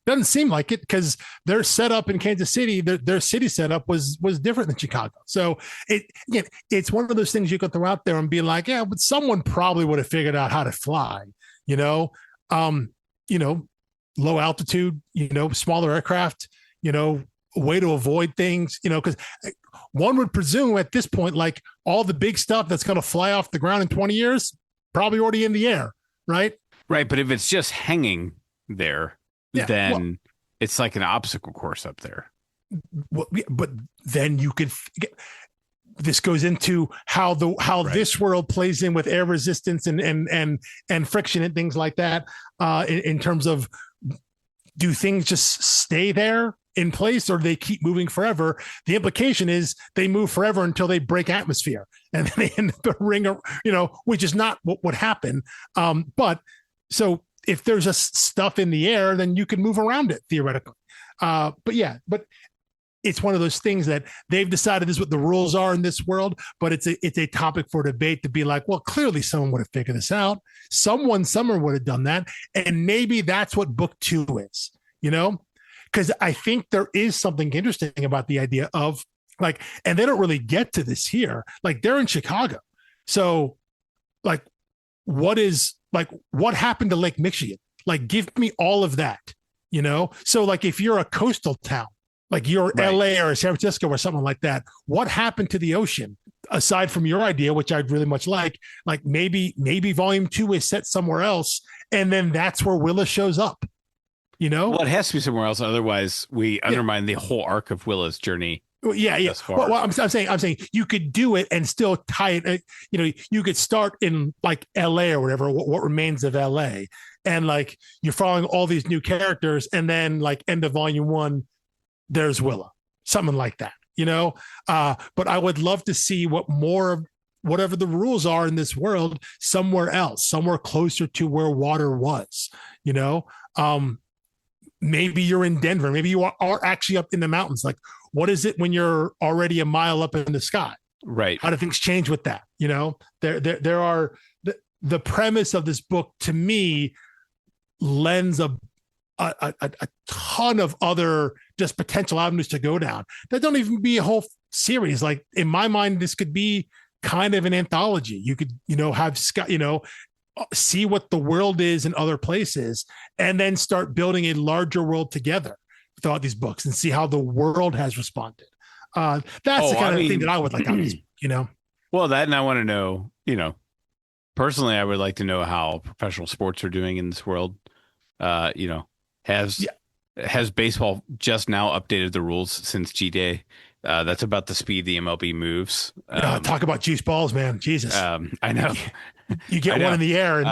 Doesn't seem like it, because their setup in Kansas City, their city setup was different than Chicago. So it's one of those things you could throw out there and be like, yeah, but someone probably would have figured out how to fly, you know, low altitude, smaller aircraft, a way to avoid things, because one would presume at this point, like all the big stuff that's going to fly off the ground in 20 years, probably already in the air, right? Right. But if it's just hanging there, then it's like an obstacle course up there. Well, but then you could this goes into how this world plays in with air resistance and friction and things like that, in terms of, do things just stay there in place, or do they keep moving forever? The implication is they move forever until they break atmosphere, and then they end up a ring, which is not what would happen. But so if there's just stuff in the air, then you can move around it theoretically. But it's one of those things that they've decided is what the rules are in this world, but it's a topic for debate to be like, well, clearly someone would have figured this out. Someone somewhere would have done that. And maybe that's what book 2 is, because I think there is something interesting about the idea of like, and they don't really get to this here. Like, they're in Chicago. So like, what happened to Lake Michigan? Like, give me all of that, So like, if you're a coastal town, like you're LA or San Francisco or something like that, what happened to the ocean aside from your idea, which I'd really much like maybe volume 2 is set somewhere else. And then that's where Willa shows up, Well, it has to be somewhere else. Otherwise we undermine the whole arc of Willa's journey. Yeah. Well, I'm saying you could do it and still tie it. You could start in like LA or whatever, what remains of LA. And like, you're following all these new characters, and then like end of volume 1, there's Willa, something like that, but I would love to see what more of whatever the rules are in this world somewhere else, somewhere closer to where water was, maybe you're in Denver, maybe you are actually up in the mountains. Like, what is it when you're already a mile up in the sky? Right. How do things change with that? There are the premise of this book to me lends a ton of other just potential avenues to go down that don't even be a whole series. Like, in my mind, this could be kind of an anthology. You could, have Scott, see what the world is in other places, and then start building a larger world together throughout these books and see how the world has responded. That's the kind of thing that I would like out of this book, Well, that, and I want to know, personally, I would like to know how professional sports are doing in this world. Has baseball just now updated the rules since G-Day? That's about the speed the MLB moves. Talk about juice balls, man. Jesus. I know. You get one in the air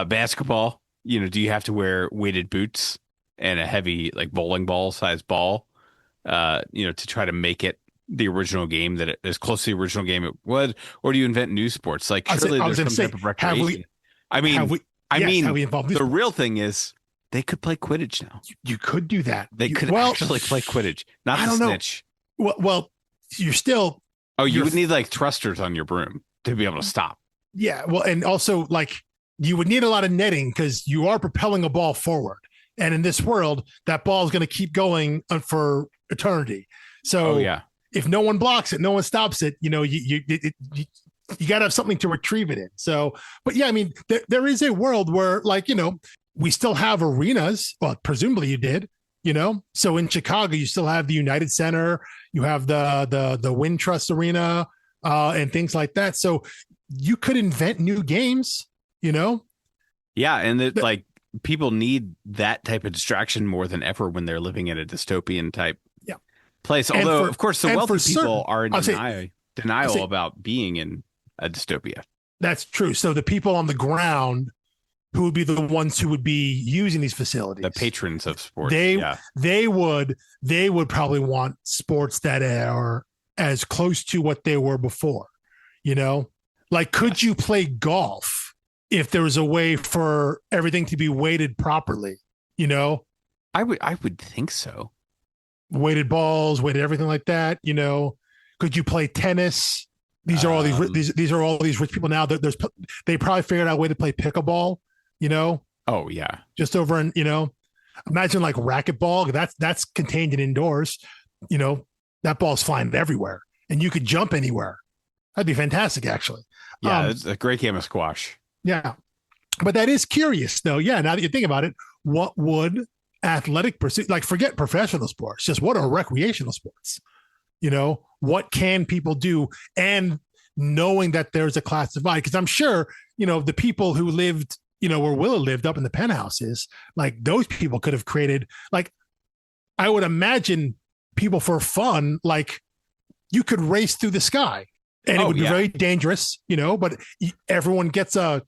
basketball, do you have to wear weighted boots and a heavy, like, bowling ball size ball, to try to make it the original game, that it is close to the original game it would, or do you invent new sports? Like, surely there's some type of recreation. The real thing is they could play Quidditch now. You could do that. They could actually play Quidditch, not the snitch. Well, you're still. Oh, you would need like thrusters on your broom to be able to stop. Yeah. Well, and also like you would need a lot of netting because you are propelling a ball forward. And in this world, that ball is going to keep going for eternity. So if no one blocks it, no one stops it, you got to have something to retrieve it in. So, but yeah, I mean, there is a world where, like, we still have arenas. Well, presumably you did, so in Chicago, you still have the United Center, you have the Wind Trust Arena, and things like that. So you could invent new games, Yeah. And like, people need that type of distraction more than ever when they're living in a dystopian type place. Although, of course, the wealthy people are in denial about being in a dystopia. That's true. So the people on the ground who would be the ones who would be using these facilities, the patrons of sports, they would probably want sports that are as close to what they were before. Like, could you play golf if there was a way for everything to be weighted properly? I would think so. Weighted balls, weighted everything like that. Could you play tennis? These are all these rich people now. They probably figured out a way to play pickleball. Oh yeah. Just over in, imagine like racquetball. That's contained in indoors. That ball's flying everywhere, and you could jump anywhere. That'd be fantastic, actually. Yeah, it's a great game of squash. Yeah, but that is curious, though. Yeah, now that you think about it, what would athletic pursuit, like, forget professional sports, just what are recreational sports? What can people do? And knowing that there's a class divide, because I'm sure, the people who lived, where Willa lived up in the penthouses, like those people could have created, like, I would imagine people for fun, like you could race through the sky and it would be very dangerous, but everyone gets a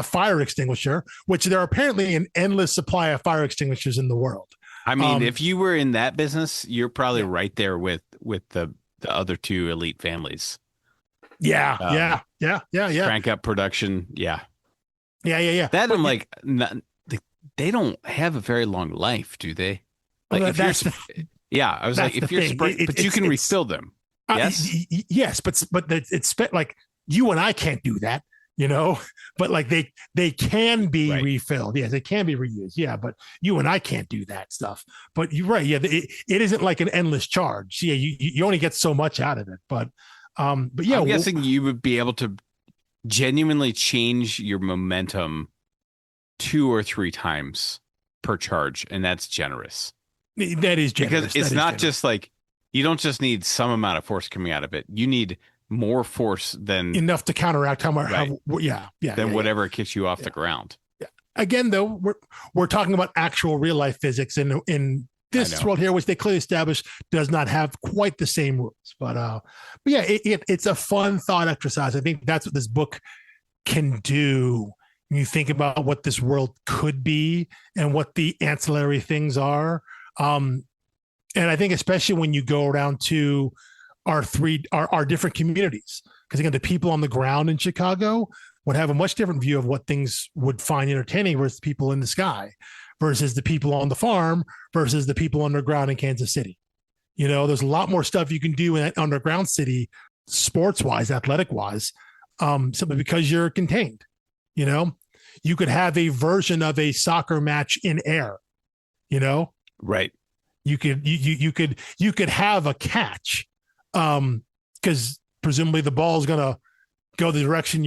fire extinguisher, which there are apparently an endless supply of fire extinguishers in the world. I mean, if you were in that business, you're probably right there with the other two elite families. Yeah. Crank up production. Yeah. That but I'm like, they don't have a very long life, do they? Like, well, if you're, I was like, if you're, but you can refill them. Yes. Yes, but it's like you and I can't do that, but like they can be refilled. Yes, they can be reused. Yeah, but you and I can't do that stuff. But you're right. Yeah, it isn't like an endless charge. Yeah, you only get so much out of it. But yeah, I'm guessing you would be able to genuinely change your momentum 2 or 3 times per charge, and that's generous. That is generous. Because it's not just like, you don't just need some amount of force coming out of it. You need more force than enough to counteract whatever kicks you off the ground. Yeah. Again, though, we're talking about actual real life physics in this world here, which they clearly established does not have quite the same rules. But yeah, it's a fun thought exercise. I think that's what this book can do. When you think about what this world could be and what the ancillary things are. And I think especially when you go around to our different communities, because again, the people on the ground in Chicago would have a much different view of what things would find entertaining versus people in the sky, versus the people on the farm versus the people underground in Kansas City. There's a lot more stuff you can do in that underground city, sports wise, athletic wise, simply because you're contained. You could have a version of a soccer match in air. Right. You could have a catch, because presumably the ball is going to go the direction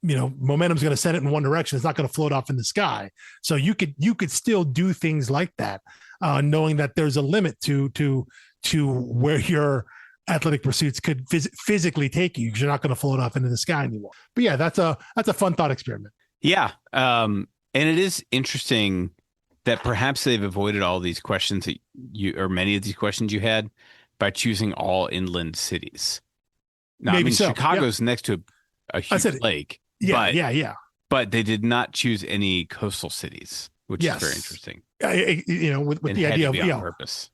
momentum's going to send it in one direction. It's not going to float off in the sky. So you could still do things like that, knowing that there's a limit to where your athletic pursuits could physically take you, because you're not going to float off into the sky anymore. But yeah, that's a fun thought experiment. Yeah. And it is interesting that perhaps they've avoided all these questions that many of these questions you had, by choosing all inland cities. Now, Maybe so. Chicago's next to a huge lake. Yeah. But they did not choose any coastal cities, which is very interesting. With the idea of on purpose.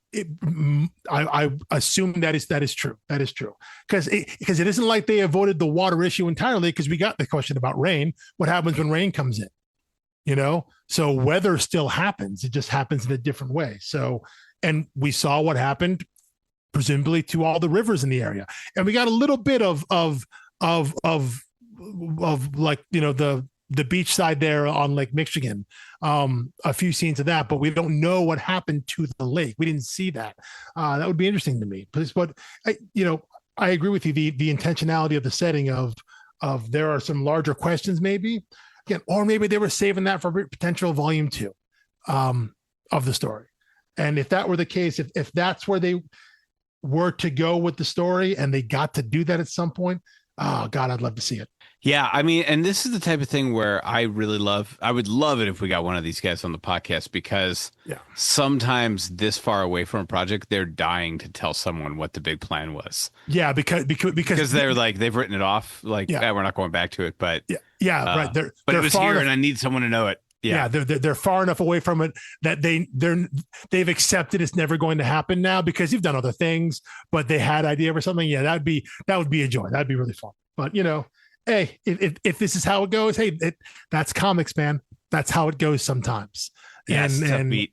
I assume that is true. That is true, because it isn't like they avoided the water issue entirely, because we got the question about rain. What happens when rain comes in? So weather still happens. It just happens in a different way. So, and we saw what happened, presumably, to all the rivers in the area. And we got a little bit of like, the beach side there on Lake Michigan, a few scenes of that, but we don't know what happened to the lake. We didn't see that. That would be interesting to me. But I agree with you. The intentionality of the setting of there are some larger questions, maybe. Again, or maybe they were saving that for potential volume 2 of the story. And if that were the case, if that's where they were to go with the story and they got to do that at some point, oh God, I'd love to see it. Yeah. I mean, and this is the type of thing where I would love it if we got one of these guys on the podcast, because sometimes this far away from a project, they're dying to tell someone what the big plan was. Yeah. Because they're like, they've written it off. Like, we're not going back to it, but right. But it was here and I need someone to know it. Yeah, they're far enough away from it that they've accepted it's never going to happen now, because you've done other things, but they had idea for something. Yeah, that would be a joy. That'd be really fun. But hey, if this is how it goes, hey, that's comics, man. That's how it goes sometimes. Yes, and beat.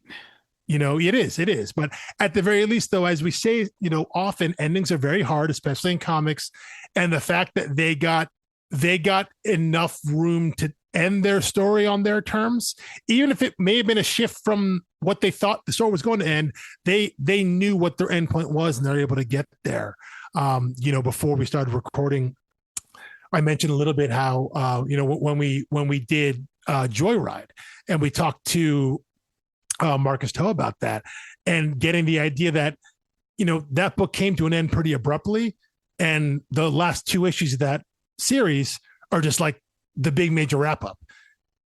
It is. But at the very least, though, as we say, often endings are very hard, especially in comics, and the fact that they got enough room end their story on their terms, even if it may have been a shift from what they thought the story was going to end. They knew what their end point was, and they're able to get there. Before we started recording, I mentioned a little bit how when we did Joyride, and we talked to Marcus Toe about that, and getting the idea that that book came to an end pretty abruptly, and the last 2 issues of that series are just like the big major wrap up.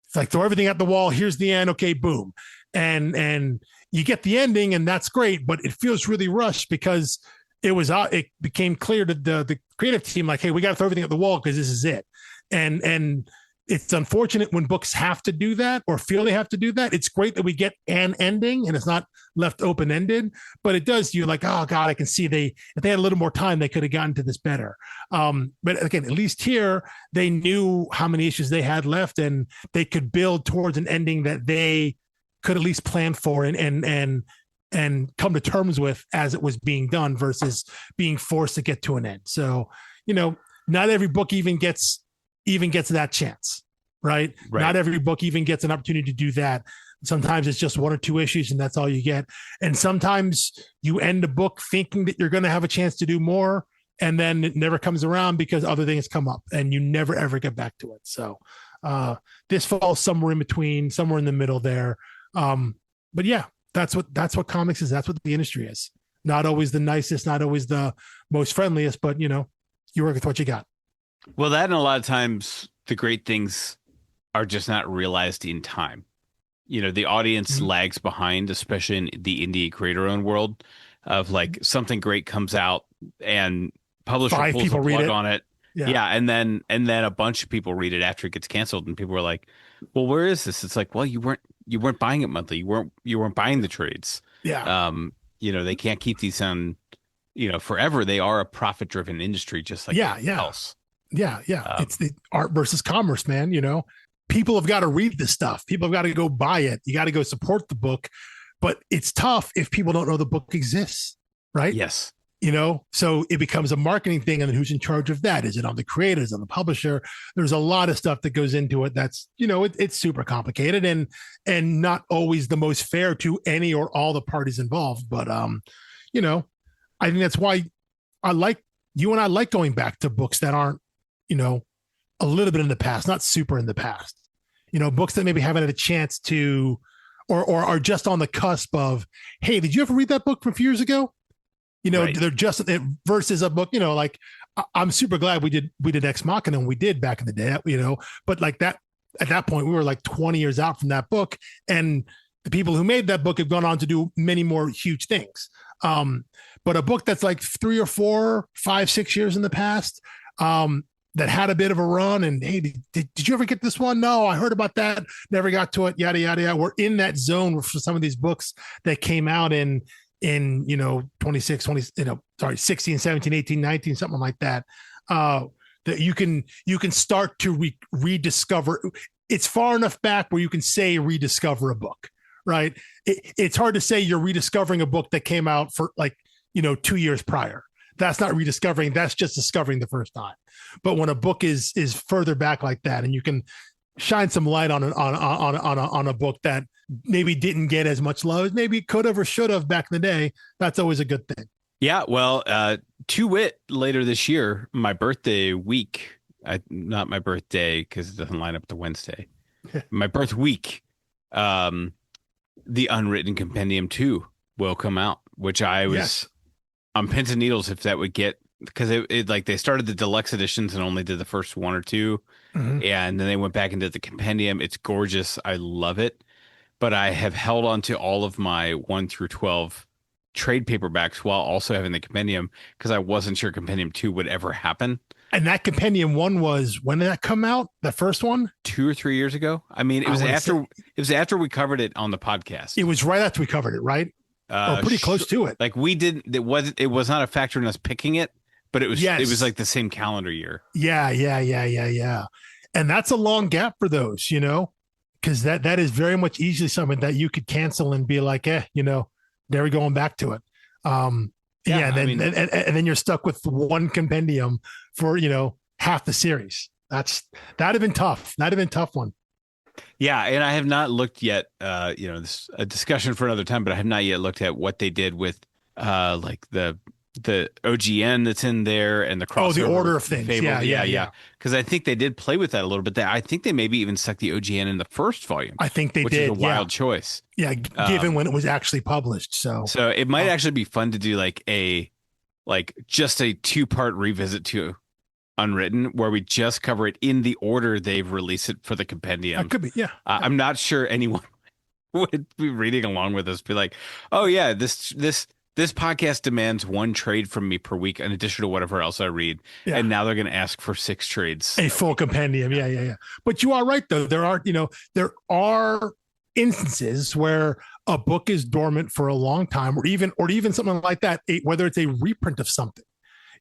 It's like, throw everything at the wall. Here's the end. Okay, boom. And you get the ending, and that's great, but it feels really rushed because it became clear to the creative team, like, hey, we got to throw everything at the wall because this is it. And it's unfortunate when books have to do that or feel they have to do that. It's great that we get an ending and it's not left open-ended, but it does, you're like, oh God, I can see if they had a little more time, they could have gotten to this better. But again, at least here, they knew how many issues they had left, and they could build towards an ending that they could at least plan for and come to terms with as it was being done versus being forced to get to an end. So, not every book even gets that chance, right? Not every book even gets an opportunity to do that. Sometimes it's just 1 or 2 issues and that's all you get. And sometimes you end a book thinking that you're going to have a chance to do more, and then it never comes around because other things come up and you never, ever get back to it. So this falls somewhere in between, somewhere in the middle there. But yeah, that's what comics is. That's what the industry is. Not always the nicest, not always the most friendliest, but you work with what you got. Well, that, and a lot of times the great things are just not realized in time. The audience lags behind, especially in the indie creator-owned world, of like something great comes out and publisher pulls the plug on it. Yeah. And then a bunch of people read it after it gets canceled, and people are like, well, where is this? It's like, well, you weren't buying it monthly. You weren't buying the trades. Yeah. They can't keep these on, forever. They are a profit-driven industry, just like else. Yeah. It's the art versus commerce, man. People have got to read this stuff. People have got to go buy it. You got to go support the book, but it's tough if people don't know the book exists, right? Yes. So it becomes a marketing thing, and then who's in charge of that? Is it on the creators, on the publisher? There's a lot of stuff that goes into it. That's, it's super complicated and not always the most fair to any or all the parties involved. But, I think that's why I like going back to books that aren't, a little bit in the past, not super in the past, books that maybe haven't had a chance to, or are just on the cusp of, hey, did you ever read that book from a few years ago? Right. They're just versus a book, like I'm super glad we did Ex Machina, and we did back in the day, but like that, at that point, we were like 20 years out from that book, and the people who made that book have gone on to do many more huge things. But a book that's like 3 or 4, 5, 6 years in the past, that had a bit of a run, and hey, did you ever get this one? No, I heard about that, never got to it, yada yada yada. We're in that zone for some of these books that came out in 16, 17, 18, 19, something like that, that you can start to rediscover. It's far enough back where you can say rediscover a book, right? It's hard to say you're rediscovering a book that came out for 2 years prior. That's not rediscovering. That's just discovering the first time. But when a book is further back like that, and you can shine some light on a book that maybe didn't get as much love as maybe could have or should have back in the day, that's always a good thing. Yeah. Well, to wit, later this year, my birthday week, not my birthday because it doesn't line up to Wednesday. My birth week, the Unwritten Compendium 2 will come out, which I was on pins and needles if that would get, because it like they started the deluxe editions and only did the first 1 or 2, and then they went back into the compendium. It's gorgeous. I love it. But I have held on to all of my 1 through 12 trade paperbacks while also having the compendium, because I wasn't sure compendium 2 would ever happen. And that compendium 1 was, when did that come out? The first one? 2 or 3 years ago. I mean, it was after we covered it on the podcast. It was right after we covered it, right? Or pretty close to it. Like we did. It was not a factor in us picking it, but it was like the same calendar year. Yeah. And that's a long gap for those, because that is very much easily something that you could cancel and be like, never going back to it. And then you're stuck with one compendium for, half the series. That'd have been tough. That'd have been a tough one. Yeah, and I have not looked yet. This a discussion for another time, but I have not yet looked at what they did with like the OGN that's in there and the crossover. Oh, the order of things. Yeah. Because I think they did play with that a little bit. I think they maybe even stuck the OGN in the first volume. I think they which did. Is a wild choice. Yeah, given when it was actually published. So it might actually be fun to do just a 2-part revisit to Unwritten, where we just cover it in the order they've released it for the compendium. That could be, yeah. I'm not sure anyone would be reading along with us, be like, oh yeah, this podcast demands 1 trade from me per week in addition to whatever else I read. Yeah. And now they're going to ask for 6 trades. A full compendium. Yeah. But you are right though. There are instances where a book is dormant for a long time, or even something like that, whether it's a reprint of something,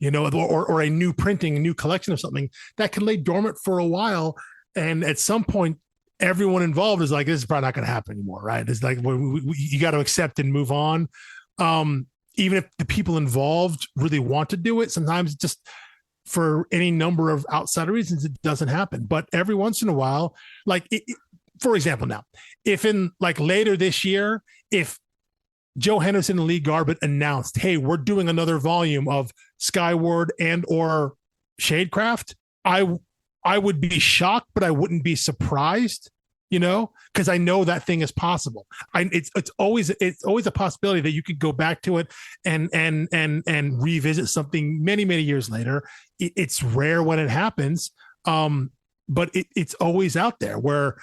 or a new printing, a new collection of something that can lay dormant for a while. And at some point, everyone involved is like, this is probably not going to happen anymore, right? It's like, you got to accept and move on. Even if the people involved really want to do it, sometimes just for any number of outside reasons, it doesn't happen. But every once in a while, for example, now, if in later this year, if Joe Henderson and Lee Garbett announced, hey, we're doing another volume of Skyward and or Shadecraft, I would be shocked, but I wouldn't be surprised, because I know that thing is possible. It's always a possibility that you could go back to it and revisit something many, many years later. It's rare when it happens, but it's always out there where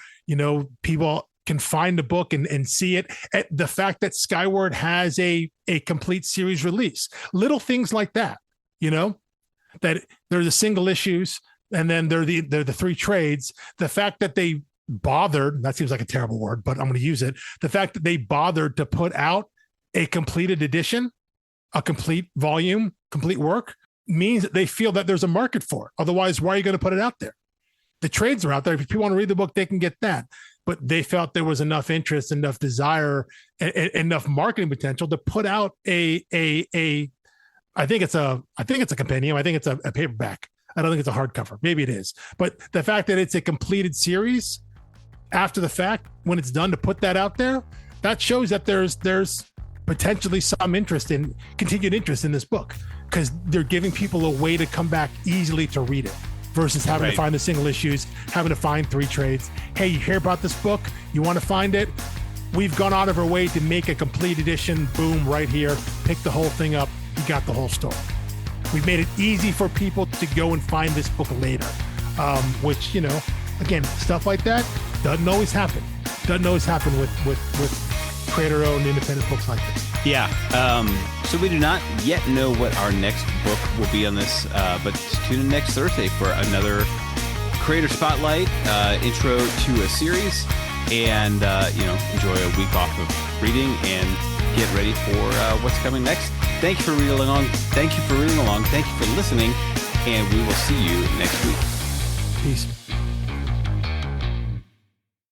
people can find a book and see it. The fact that Skyward has a complete series release, little things like that, that they're the single issues and then they're the 3 trades. The fact that they bothered, that seems like a terrible word, but I'm going to use it. The fact that they bothered to put out a completed edition, a complete volume, complete work, means that they feel that there's a market for it. Otherwise, why are you going to put it out there? The trades are out there. If people want to read the book, they can get that. But they felt there was enough interest, enough desire, enough marketing potential to put out I think it's a compendium. I think it's a paperback. I don't think it's a hardcover. Maybe it is. But the fact that it's a completed series after the fact, when it's done, to put that out there, that shows that there's potentially some continued interest in this book, because they're giving people a way to come back easily to read it versus having to find the single issues, having to find 3 trades. Hey, you hear about this book? You want to find it? We've gone out of our way to make a complete edition. Boom, right here. Pick the whole thing up. You got the whole story. We've made it easy for people to go and find this book later, which, again, stuff like that doesn't always happen. Doesn't always happen with creator-owned independent books like this. Yeah. So we do not yet know what our next book will be on this, but tune in next Thursday for another Creator Spotlight, intro to a series, and enjoy a week off of reading and get ready for what's coming next. Thank you for reading along. Thank you for listening, and we will see you next week. Peace.